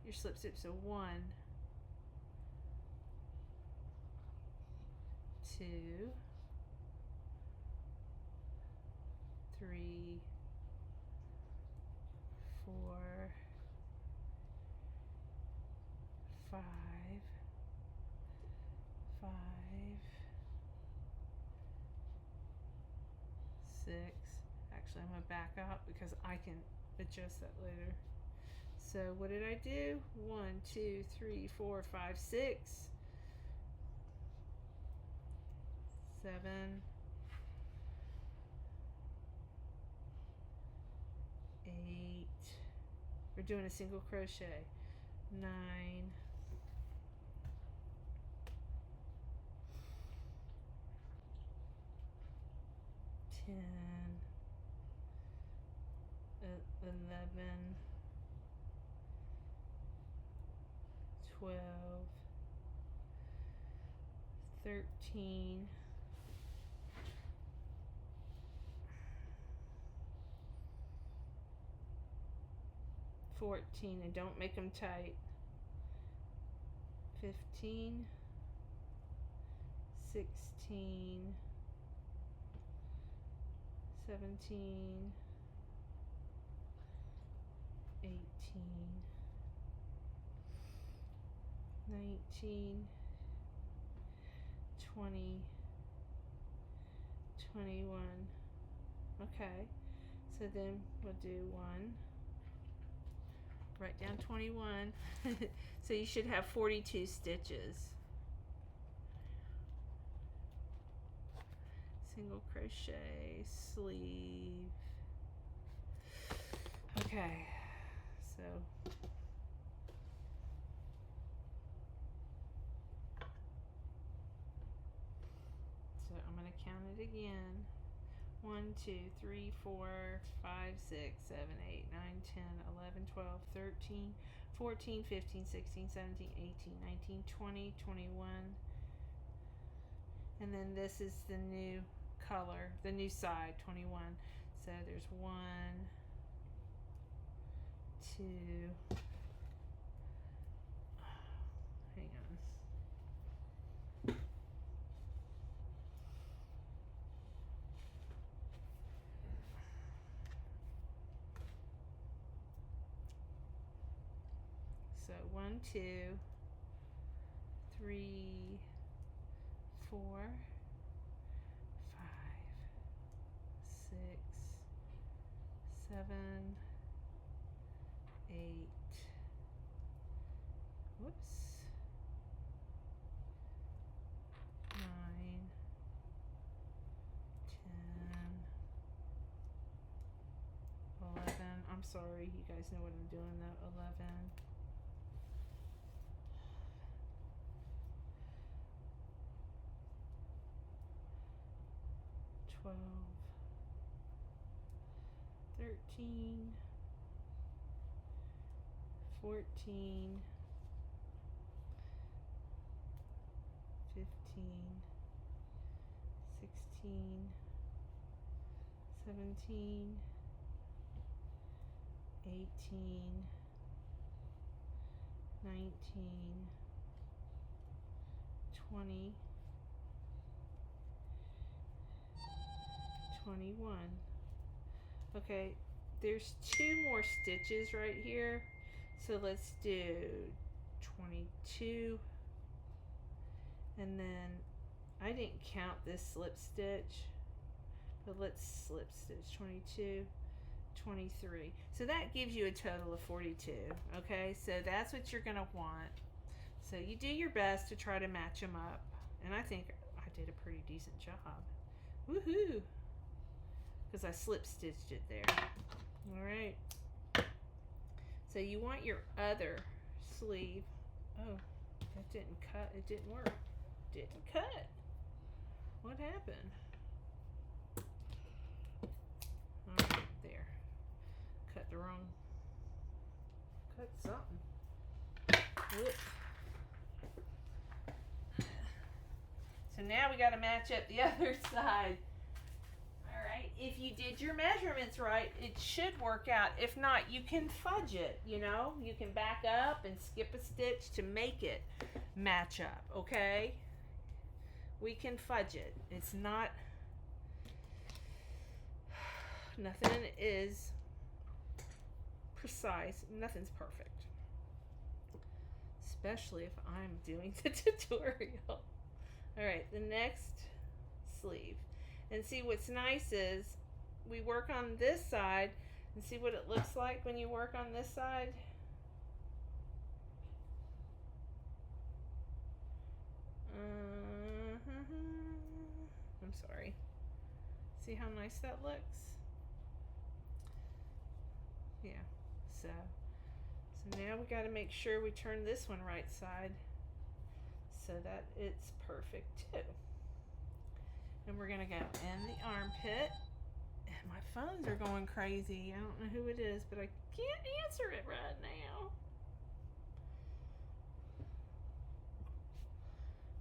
your slip stitch. So 1, 2, 3, 4, 5, 6. Actually, I'm going to back up because I can adjust that later. So what did I do? 1, 2, 3, 4, 5, 6. 7, 8. We're doing a single crochet. 9, 10, 11, 12, 13, 14, and don't make them tight. 15, 16, 17, 18, 19, 20, 21. Okay, so then we'll do 1. Write down 21. So you should have 42 stitches. Single crochet, sleeve. Okay, so I'm going to count it again. 1, 2, 3, 4, 5, 6, 7, 8, 9, 10, 11, 12, 13, 14, 15, 16, 17, 18, 19, 20, 21. And then this is the new color, the new side, 21. So there's 1, 2, hang on. So 1, 2, 3, 4, 5, 6, 7, 8. Whoops. 9, 10, 11. I'm sorry, you guys know what I'm doing though. 11. 12, 13, 14, 15, 16, 17, 18, 19, 20, 21. Okay, there's 2 more stitches right here, so let's do 22, and then I didn't count this slip stitch, but let's slip stitch 22, 23. So that gives you a total of 42. Okay, so that's what you're gonna want. So you do your best to try to match them up, and I think I did a pretty decent job. Woohoo! Because I slip stitched it there. All right. So you want your other sleeve. Oh, that didn't cut. It didn't work. Didn't cut. What happened? All right, there. Cut the wrong. Cut something. Whoops. So now we got to match up the other side. If you did your measurements right, it should work out. If not, you can fudge it, you know? You can back up and skip a stitch to make it match up, okay? We can fudge it. It's not, nothing is precise. Nothing's perfect. Especially if I'm doing the tutorial. All right, the next sleeve. And see, what's nice is we work on this side and see what it looks like when you work on this side. sorry. See how nice that looks? Yeah, so now we got to make sure we turn this one right side so that it's perfect too. And we're gonna go in the armpit. And my phones are going crazy. I don't know who it is, but I can't answer it right now.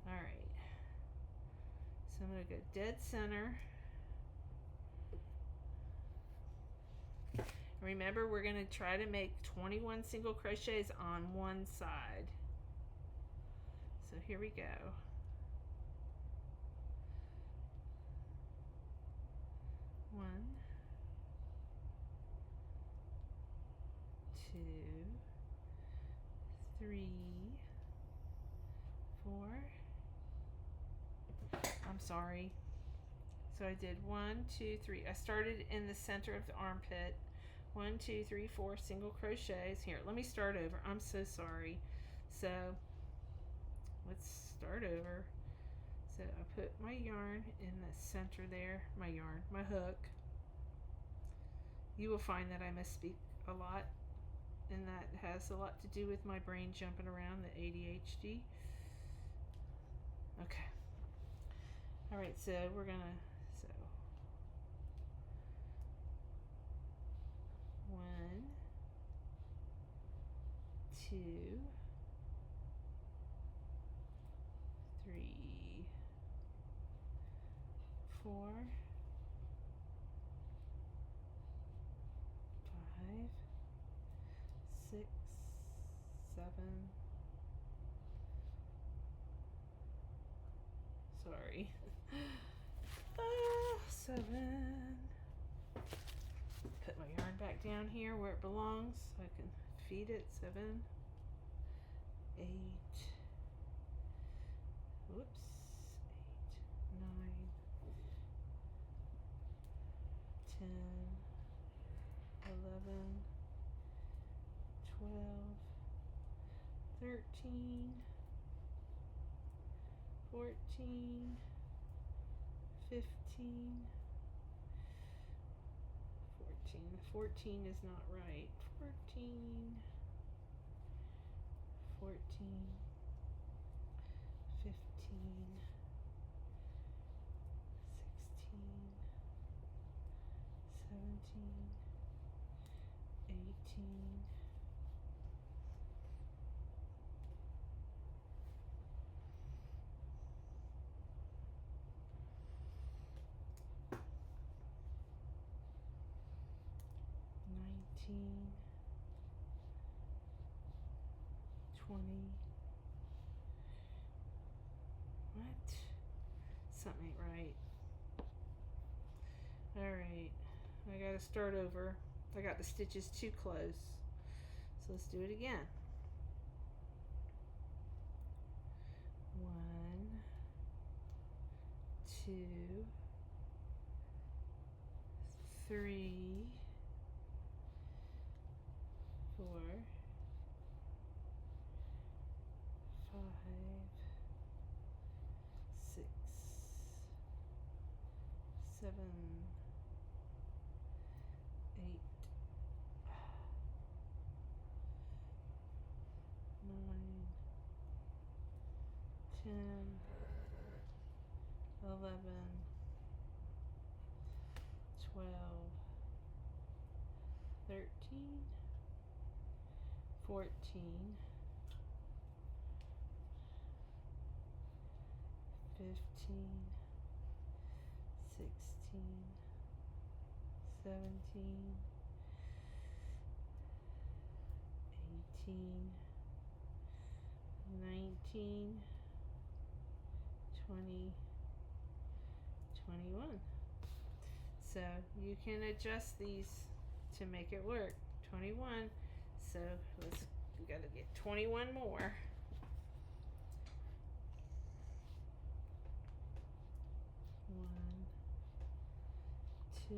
All right. So I'm gonna go dead center. Remember, we're going to try to make 21 single crochets on one side. So here we go. 1, 2, 3, 4. I'm sorry. So I did 1, 2, 3. I started in the center of the armpit. 1, 2, 3, 4 single crochets. Here, let me start over. I'm so sorry. So let's start over. So I put my yarn in the center there. My hook. You will find that I misspeak a lot, and that has a lot to do with my brain jumping around, the ADHD. Okay. All right, so we're gonna, 1, 2, 3, 4, 5, 6, 7. Sorry. 7. Put my yarn back down here where it belongs so I can feed it. 7, 8. Whoops. 8, 9, 10, 11, 12, 13, 14, 15, 14 is not right. 14, 15, 16, 17, 18, 19, 20. What? Something ain't right. Alright, I gotta start over. I got the stitches too close. So let's do it again. 1, 2, 3, 4, 5, 6, 7, 8, 9, 10, 11, 12, 13, 14, 15, 16, 17, 18, 19, 20, 21. So you can adjust these to make it work. 21. So we gotta get 21 more. 1, 2,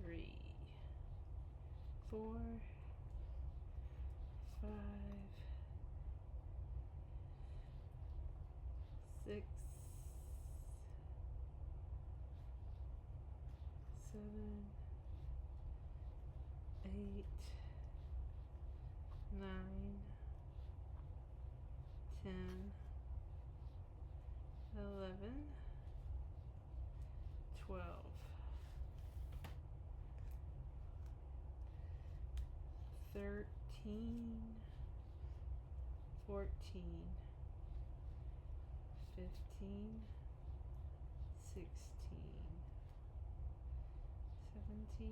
3, 4, 5, 6, 8, 9, 10, 11, 12, 13, 14, 15, 16, 17,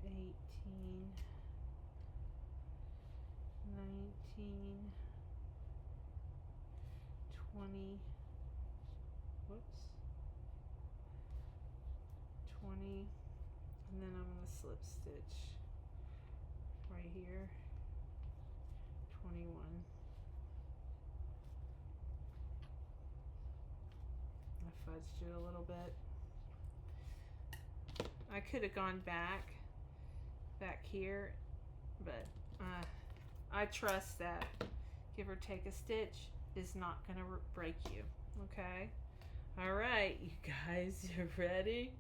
18, 19, 20, whoops, 20, and then I'm going to slip stitch right here, 21. I fudged it a little bit. I could have gone back here, but I trust that give or take a stitch is not going to break you, okay? All right, you guys, you ready?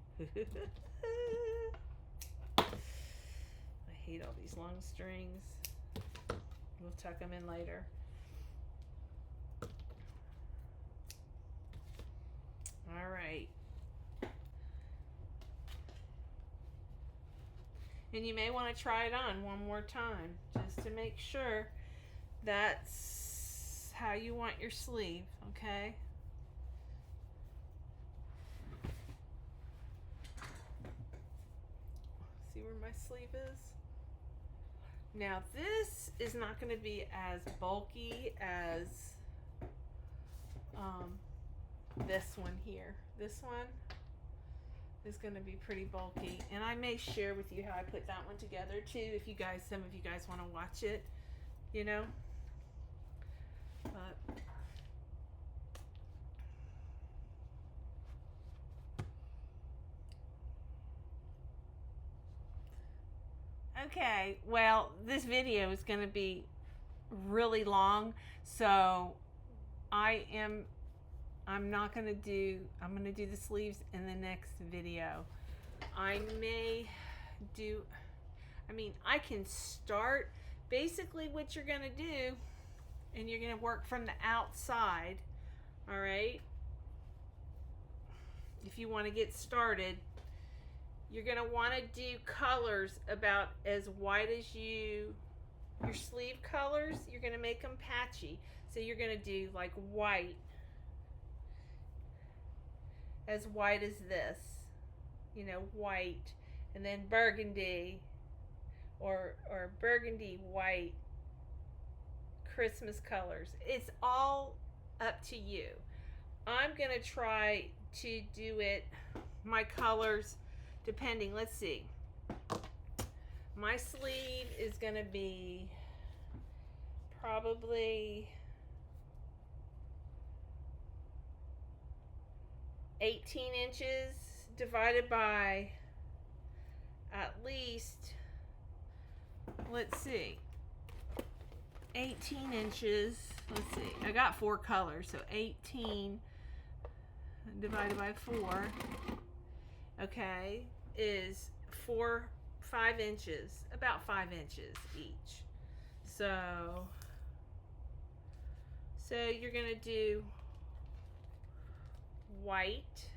I hate all these long strings. We'll tuck them in later. All right. And you may want to try it on one more time just to make sure that's how you want your sleeve, okay? See where my sleeve is? Now this is not going to be as bulky as this one here. This one is going to be pretty bulky, and I may share with you how I put that one together too, if you guys, some of you guys want to watch it, you know. But okay, well, this video is going to be really long, so I'm not going to do, I'm going to do the sleeves in the next video. I may do, I mean, I can start basically what you're going to do, and you're going to work from the outside, all right? If you want to get started, you're going to want to do colors about as white as your sleeve colors. You're going to make them patchy. So you're going to do like white, as white as this, you know, white, and then burgundy, or burgundy white, Christmas colors. It's all up to you. I'm going to try to do it, my colors, depending. Let's see. My sleeve is going to be probably 18 inches divided by at least, let's see, 18 inches. Let's see, I got 4 colors, so 18 divided by 4, okay, is 5 inches, about 5 inches each. So you're gonna do white,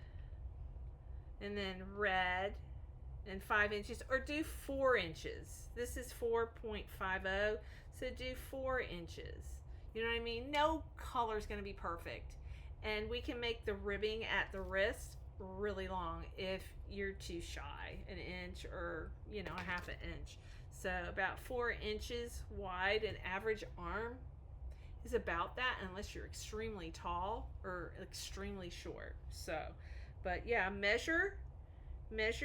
and then red, and 5 inches, or do 4 inches. This is 4.50, so do 4 inches. You know what I mean? No color is going to be perfect, and we can make the ribbing at the wrist really long if you're too shy, an inch, or you know, a half an inch. So about 4 inches wide. An average arm is about that, unless you're extremely tall or extremely short. So, but yeah, measure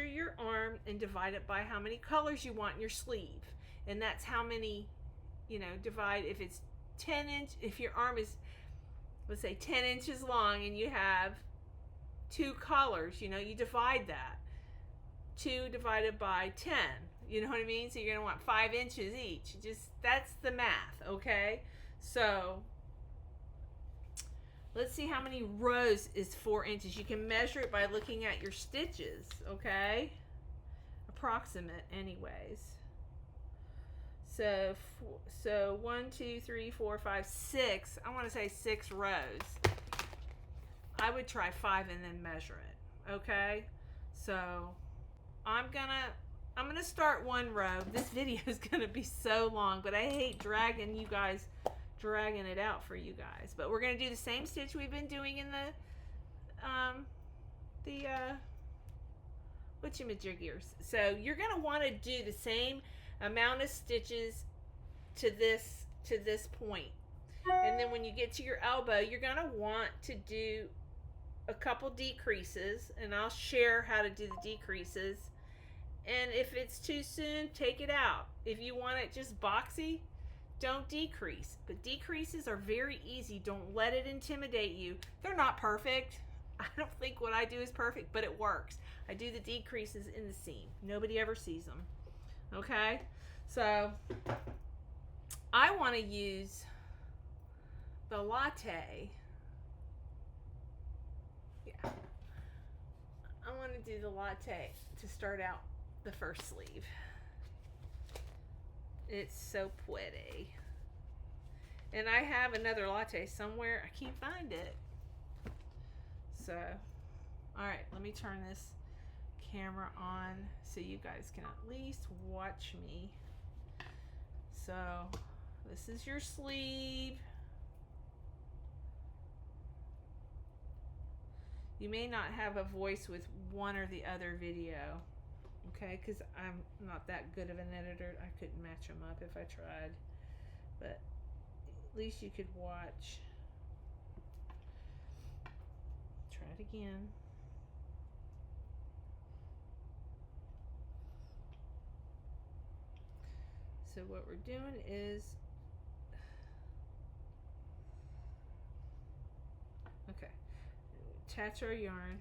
your arm and divide it by how many colors you want in your sleeve, and that's how many, you know, divide. If it's 10 inch, if your arm is, let's say, 10 inches long, and you have 2 colors, you know, you divide that. 2 divided by 10, you know what I mean? So you're gonna want 5 inches each. Just, that's the math, okay? So Let's see how many rows is 4 inches. You can measure it by looking at your stitches, okay? Approximate anyways. So 1, 2, 3, 4, 5, 6. I want to say 6 rows. I would try 5 and then measure it, okay? So I'm gonna start 1 row. This video is gonna be so long, but I hate dragging it out for you guys. But we're gonna do the same stitch we've been doing in the whatchamajiggers. So you're gonna want to do the same amount of stitches to this point, and then when you get to your elbow, you're gonna want to do a couple decreases, and I'll share how to do the decreases. And if it's too soon, take it out. If you want it just boxy, don't decrease. But decreases are very easy. Don't let it intimidate you. They're not perfect. I don't think what I do is perfect, but it works. I do the decreases in the seam. Nobody ever sees them. Okay? So I want to use the latte. Yeah. I want to do the latte to start out the first sleeve. It's so pretty. And I have another latte somewhere. I can't find it. So, alright, let me turn this camera on so you guys can at least watch me. So, this is your sleeve. You may not have a voice with one or the other video, okay? Because I'm not that good of an editor. I couldn't match them up if I tried. But at least you could watch. Try it again. So what we're doing is, okay, attach our yarn.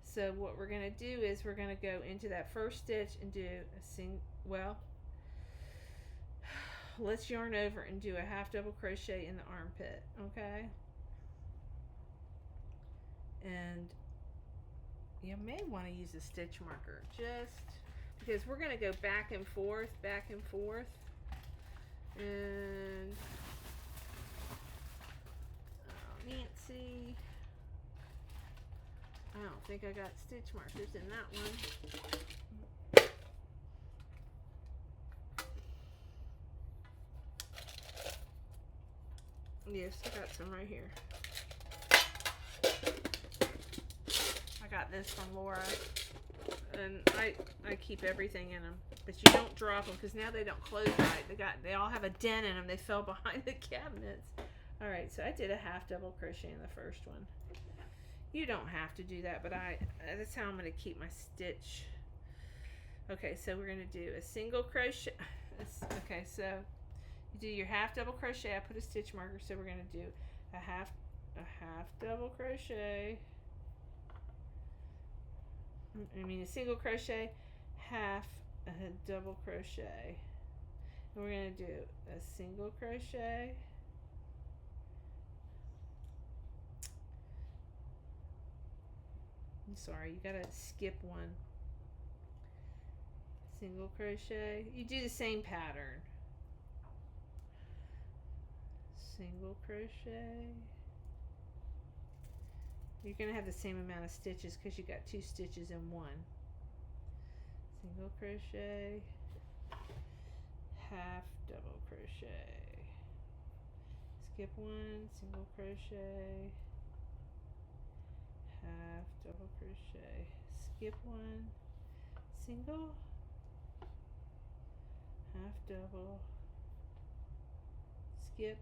So what we're going to do is we're going to go into that first stitch and do a well, let's yarn over and do a half double crochet in the armpit, okay? And you may want to use a stitch marker just because we're going to go back and forth, and Nancy, I don't think I got stitch markers in that one. Yes, I got some right here. I got this from Laura, and I keep everything in them, but you don't drop them because now they don't close right. They all have a dent in them. They fell behind the cabinets. All right, so I did a half double crochet in the first one. You don't have to do that, but that's how I'm going to keep my stitch. Okay, so we're going to do a single crochet. Okay, so you do your half double crochet. I put a stitch marker, so we're going to do a half double crochet. A single crochet, half a double crochet. And we're going to do a single crochet, I'm sorry, you gotta skip one. Single crochet. You do the same pattern. Single crochet. You're gonna have the same amount of stitches because you got 2 stitches in one. Single crochet, half double crochet. Skip one, single crochet, half double crochet, skip one, single, half double, skip,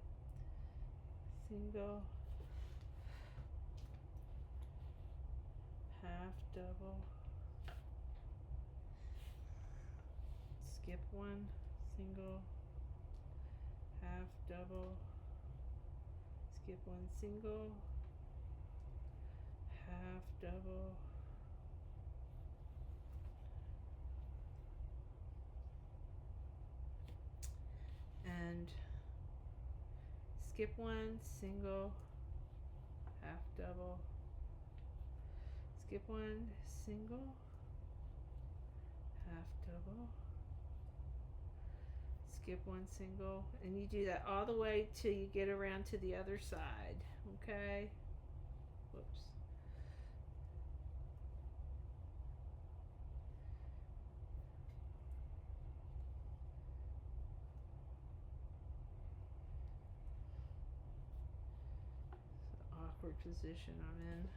single, half double, skip one, single, half double, skip one, single, half double, and skip one, single, half double, skip one, single, half double, skip one single, and you do that all the way till you get around to the other side. Okay, whoops. Awkward position I'm in.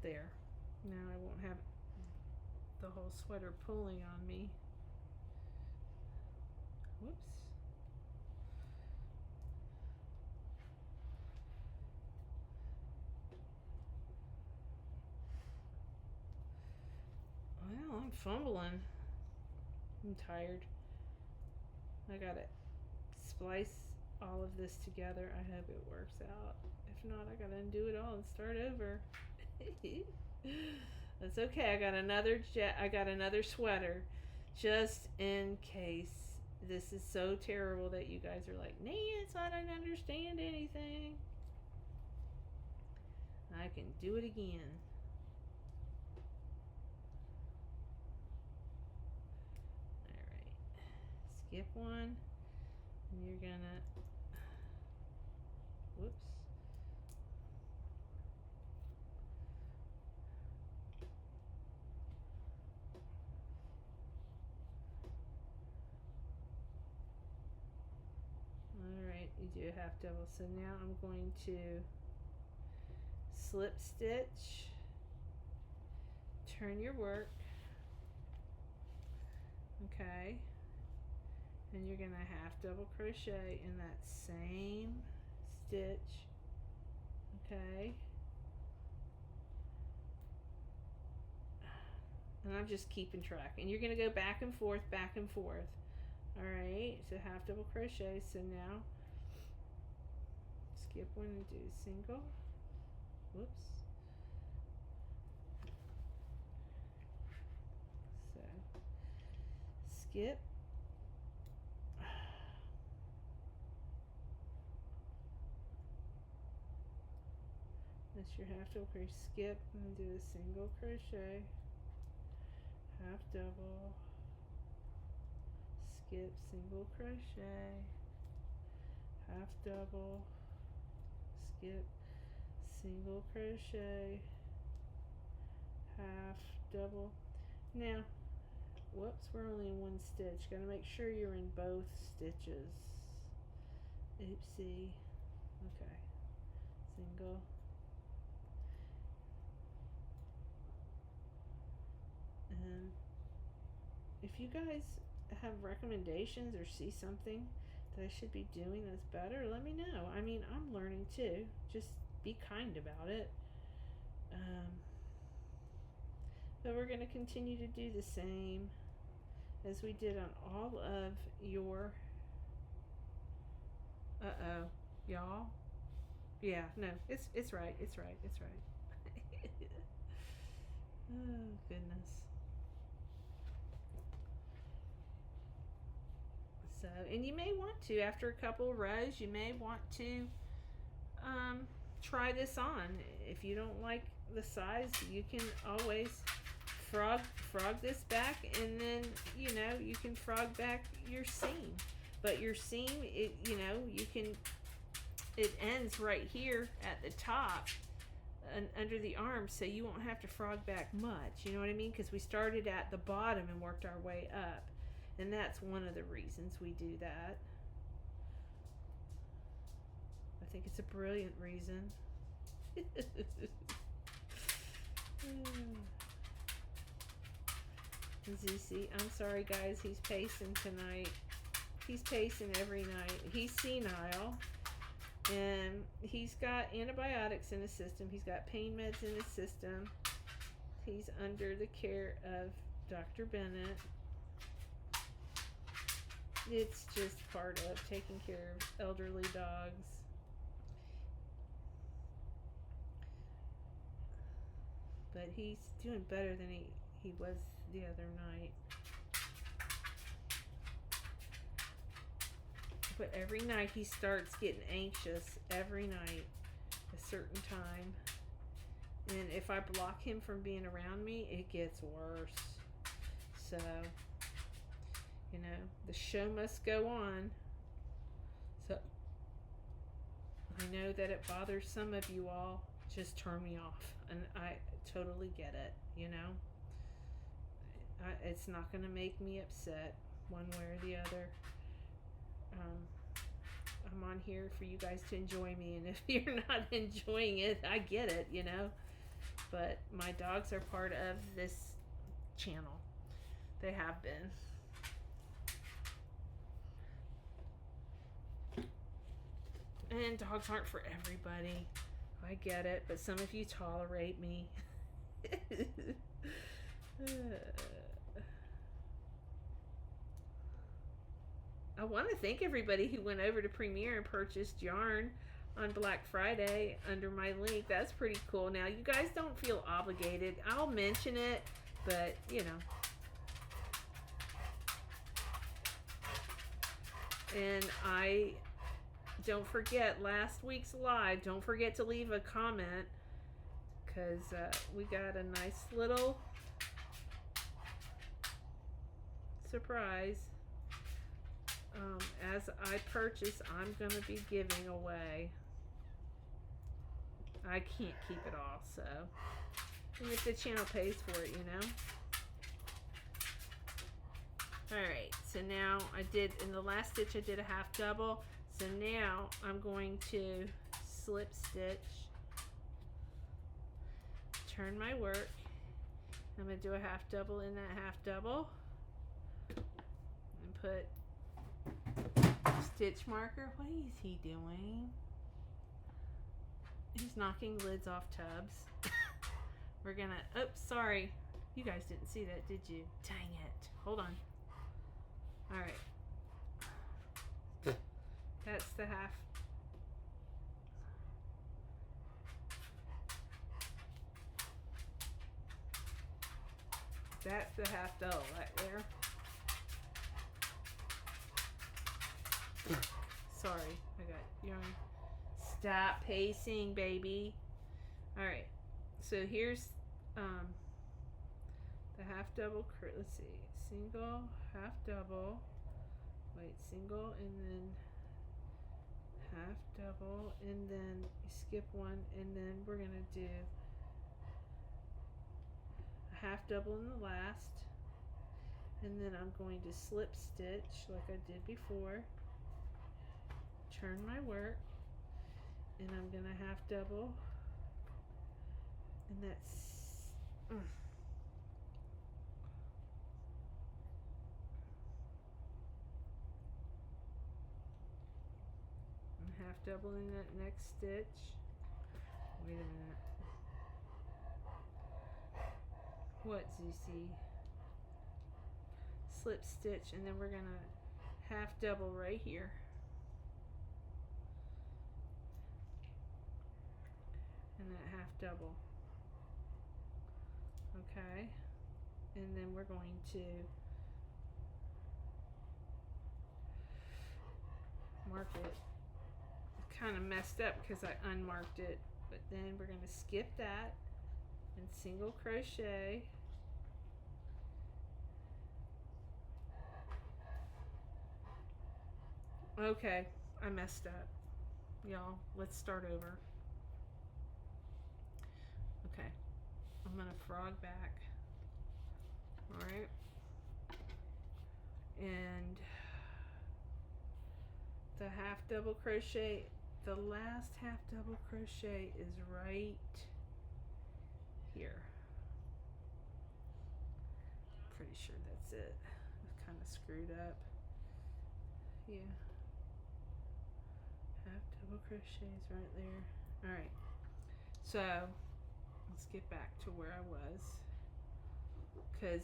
There. Now I won't have the whole sweater pulling on me. Whoops. Well, I'm fumbling. I'm tired. I gotta splice all of this together. I hope it works out. If not, I gotta undo it all and start over. That's okay. I got another sweater just in case this is so terrible that you guys are like, Nance, I don't understand anything. I can do it again. Alright. Skip one. And you're gonna, whoops. Alright, you do a half double. So now I'm going to slip stitch, turn your work, okay, and you're gonna half double crochet in that same stitch, okay, and I'm just keeping track, and you're gonna go back and forth, alright, so half double crochet. So now skip one and do single, whoops, so skip, that's your half double crochet, skip and do a single crochet, half double, skip, single crochet, half double, skip, single crochet, half double. Now, whoops, we're only in one stitch. Gotta make sure you're in both stitches. Oopsie. Okay. Single. And if you guys have recommendations or see something that I should be doing that's better, let me know. I mean, I'm learning too. Just be kind about it. But we're going to continue to do the same as we did on all of your, y'all. Yeah, no, it's right. Oh, goodness. So, and you may want to, after a couple of rows, you may want to try this on. If you don't like the size, you can always frog this back, and then, you know, you can frog back your seam. But your seam, it ends right here at the top and under the arm, so you won't have to frog back much. You know what I mean? Because we started at the bottom and worked our way up. And that's one of the reasons we do that. I think it's a brilliant reason. ZC, I'm sorry guys, he's pacing tonight. He's pacing every night. He's senile. And he's got antibiotics in his system. He's got pain meds in his system. He's under the care of Dr. Bennett. It's just part of taking care of elderly dogs. But he's doing better than he was the other night. But every night he starts getting anxious every night, a certain time. And if I block him from being around me, it gets worse. So, you know, the show must go on. So, I know that it bothers some of you all. Just turn me off. And I totally get it, you know. It's not going to make me upset one way or the other. I'm on here for you guys to enjoy me, and if you're not enjoying it, I get it, you know. But my dogs are part of this channel. They have been. And dogs aren't for everybody. I get it, but some of you tolerate me. I want to thank everybody who went over to Premiere and purchased yarn on Black Friday under my link. That's pretty cool. Now, you guys don't feel obligated. I'll mention it, but, you know. And don't forget, last week's live, don't forget to leave a comment, because we got a nice little surprise. As I purchase, I'm going to be giving away. I can't keep it all, so. And if the channel pays for it, you know. Alright, so now in the last stitch I did a half double. So now I'm going to slip stitch, turn my work. I'm going to do a half double in that half double. And put stitch marker. What is he doing? He's knocking lids off tubs. We're gonna, oops, sorry. You guys didn't see that, did you? Dang it. Hold on. All right. That's the half. That's the half double right there. Sorry, I got yarn. Stop pacing, baby. Alright, so here's the half double, let's see, single, half double, wait, single, and then half double, and then you skip one, and then we're gonna do a half double in the last, and then I'm going to slip stitch like I did before, turn my work, and I'm gonna half double, and that's and half double in that next stitch. Wait a minute. What, ZC? Slip stitch, and then we're gonna half double right here. And that half double. Okay, and then we're going to mark it. Kind of messed up because I unmarked it, but then we're going to skip that and single crochet. Okay, I messed up, y'all. Let's start over. Okay, I'm gonna frog back. All right, and the half double crochet, the last half double crochet is right here. Pretty sure that's it. It's kind of screwed up. Yeah. Half double crochets right there. All right. So let's get back to where I was. Because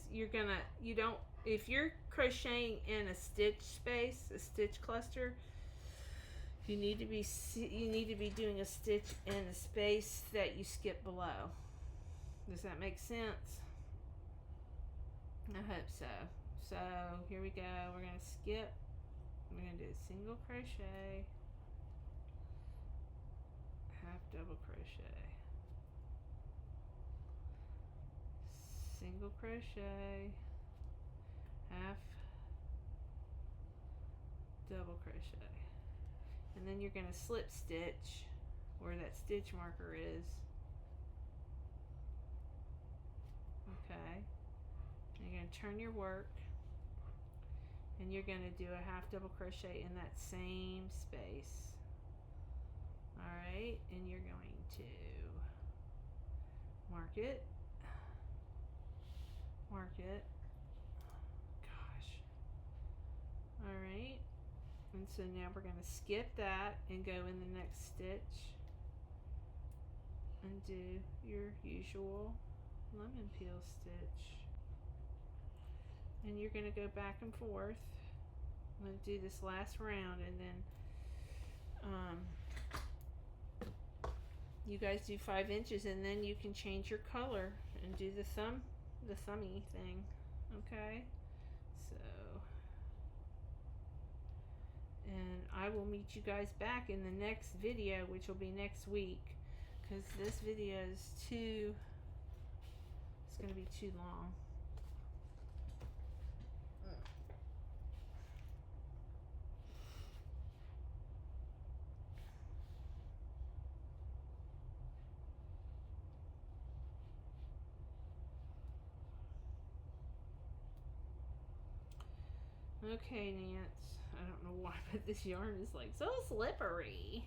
if you're crocheting in a stitch space, a stitch cluster, you need to be doing a stitch in a space that you skip below. Does that make sense? I hope so. So here we go. We're going to skip we're going to do a single crochet, half double crochet, single crochet, half double crochet, and then you're going to slip stitch where that stitch marker is. Okay, and you're going to turn your work, and you're going to do a half double crochet in that same space. Alright, and you're going to mark it, gosh. Alright, and so now we're going to skip that and go in the next stitch and do your usual lemon peel stitch. And you're going to go back and forth. I'm going to do this last round, and then you guys do 5 inches, and then you can change your color and do the thummy thing. Okay, so, and I will meet you guys back in the next video, which will be next week, because this video is it's going to be too long. Okay, Nance, I don't know why, but this yarn is like so slippery.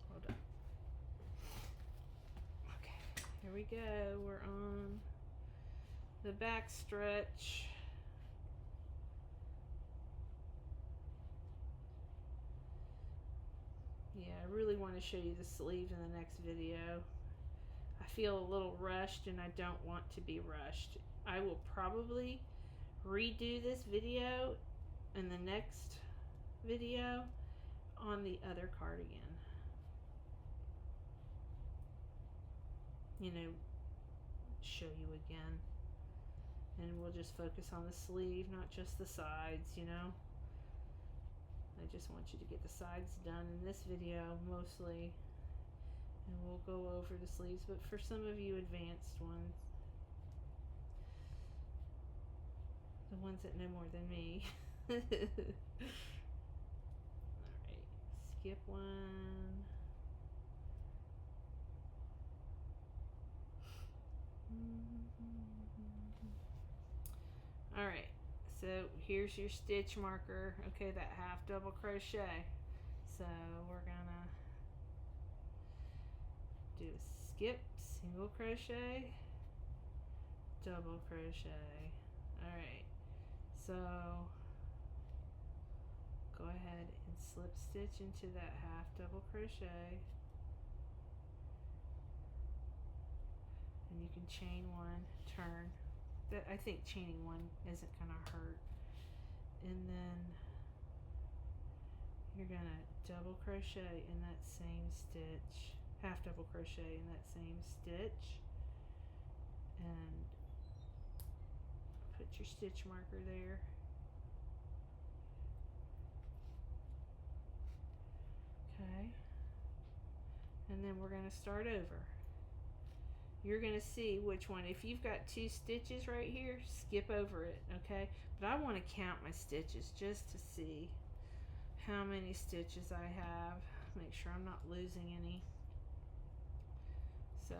Hold on. Okay, here we go. We're on the back stretch. Yeah, I really want to show you the sleeve in the next video. I feel a little rushed, and I don't want to be rushed. I will probably redo this video in the next video on the other cardigan. You know, show you again. And we'll just focus on the sleeve, not just the sides, you know. I just want you to get the sides done in this video mostly, and we'll go over the sleeves, but for some of you advanced ones, the ones that know more than me. Alright, skip one. Alright, so here's your stitch marker. Okay, that half double crochet. So we're gonna do a skip, single crochet, double crochet. Alright, so go ahead and slip stitch into that half double crochet, and you can chain one, turn. That, I think chaining one isn't gonna hurt. And then you're gonna double crochet in that same stitch, half double crochet in that same stitch, and put your stitch marker there. Okay, and then we're going to start over. You're going to see which one. If you've got 2 stitches right here, skip over it, okay? But I want to count my stitches just to see how many stitches I have. Make sure I'm not losing any. So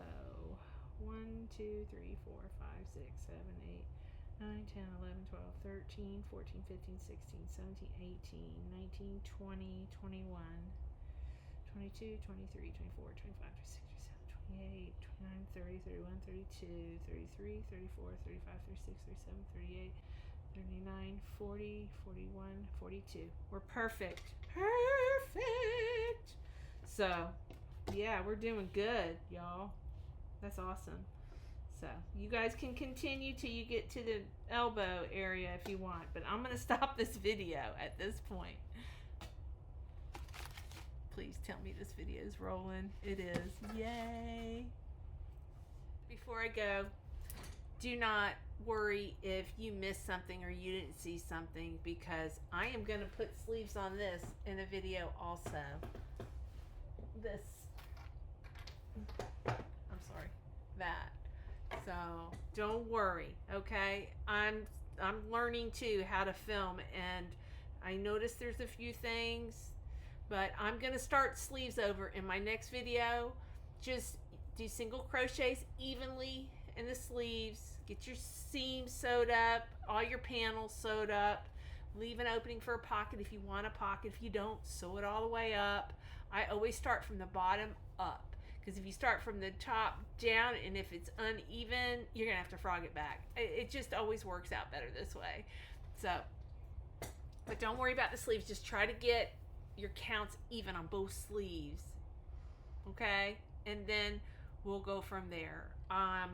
1, 2, 3, 4, 5, 6, 7, 8, 9, 10, 11, 12, 13, 14, 15, 16, 17, 18, 19, 20, 21, 22, 23, 24, 25, 26, 27, 28, 29, 30, 31, 32, 33, 34, 35, 36, 37, 38, 39, 40, 41, 42. We're perfect. Perfect. So, yeah, we're doing good, y'all. That's awesome. So you guys can continue till you get to the elbow area if you want, but I'm going to stop this video at this point. Please tell me this video is rolling. It is. Yay. Before I go, do not worry if you missed something or you didn't see something, because I am going to put sleeves on this in a video also. This. I'm sorry. That. So don't worry, okay? I'm learning too how to film, and I noticed there's a few things, but I'm gonna start sleeves over in my next video. Just do single crochets evenly in the sleeves, get your seams sewed up, all your panels sewed up, leave an opening for a pocket if you want a pocket. If you don't, sew it all the way up. I always start from the bottom up, because if you start from the top down and if it's uneven, you're gonna have to frog it back. It just always works out better this way. So, but don't worry about the sleeves. Just try to get your counts even on both sleeves, okay? And then we'll go from there. I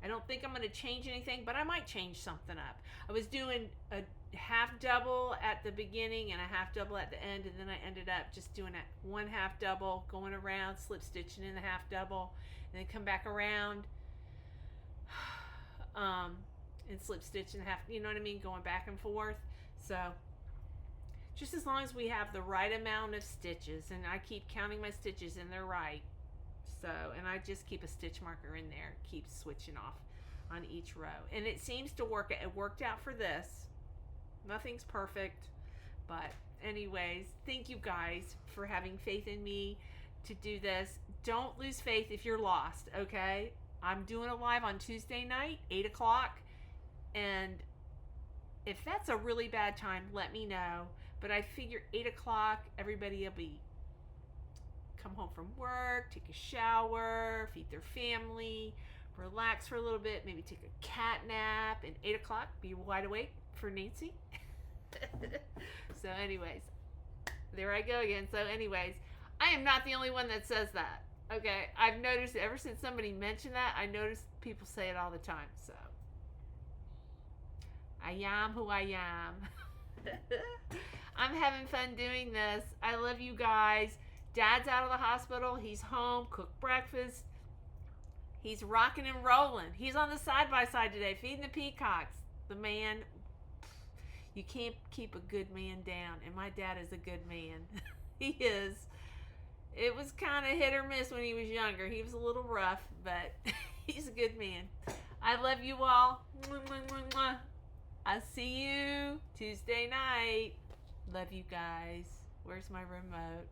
don't think I'm going to change anything, but I might change something up. I was doing a half double at the beginning and a half double at the end, and then I ended up just doing a 1/2 double, going around, slip stitching in the half double, and then come back around and slip stitch in half, you know what I mean, going back and forth. So just as long as we have the right amount of stitches, and I keep counting my stitches and they're right. So, and I just keep a stitch marker in there, keep switching off on each row, and it seems to work. It worked out for this. Nothing's perfect, but anyways, thank you guys for having faith in me to do this. Don't lose faith if you're lost, okay? I'm doing a live on Tuesday night, 8 o'clock, and if that's a really bad time, let me know. But I figure 8 o'clock, everybody will be come home from work, take a shower, feed their family, relax for a little bit, maybe take a cat nap, and 8 o'clock, be wide awake for Nancy. So anyways, there I go again. So anyways, I am not the only one that says that. Okay, I've noticed ever since somebody mentioned that, I noticed people say it all the time. So I am who I am. I'm having fun doing this. I love you guys. Dad's out of the hospital. He's home. Cooked breakfast. He's rocking and rolling. He's on the side-by-side today, feeding the peacocks. The man, you can't keep a good man down, and my dad is a good man. He is. It was kind of hit or miss when he was younger. He was a little rough, but he's a good man. I love you all. Mwah, mwah, mwah, mwah. I'll see you Tuesday night. Love you guys. Where's my remote?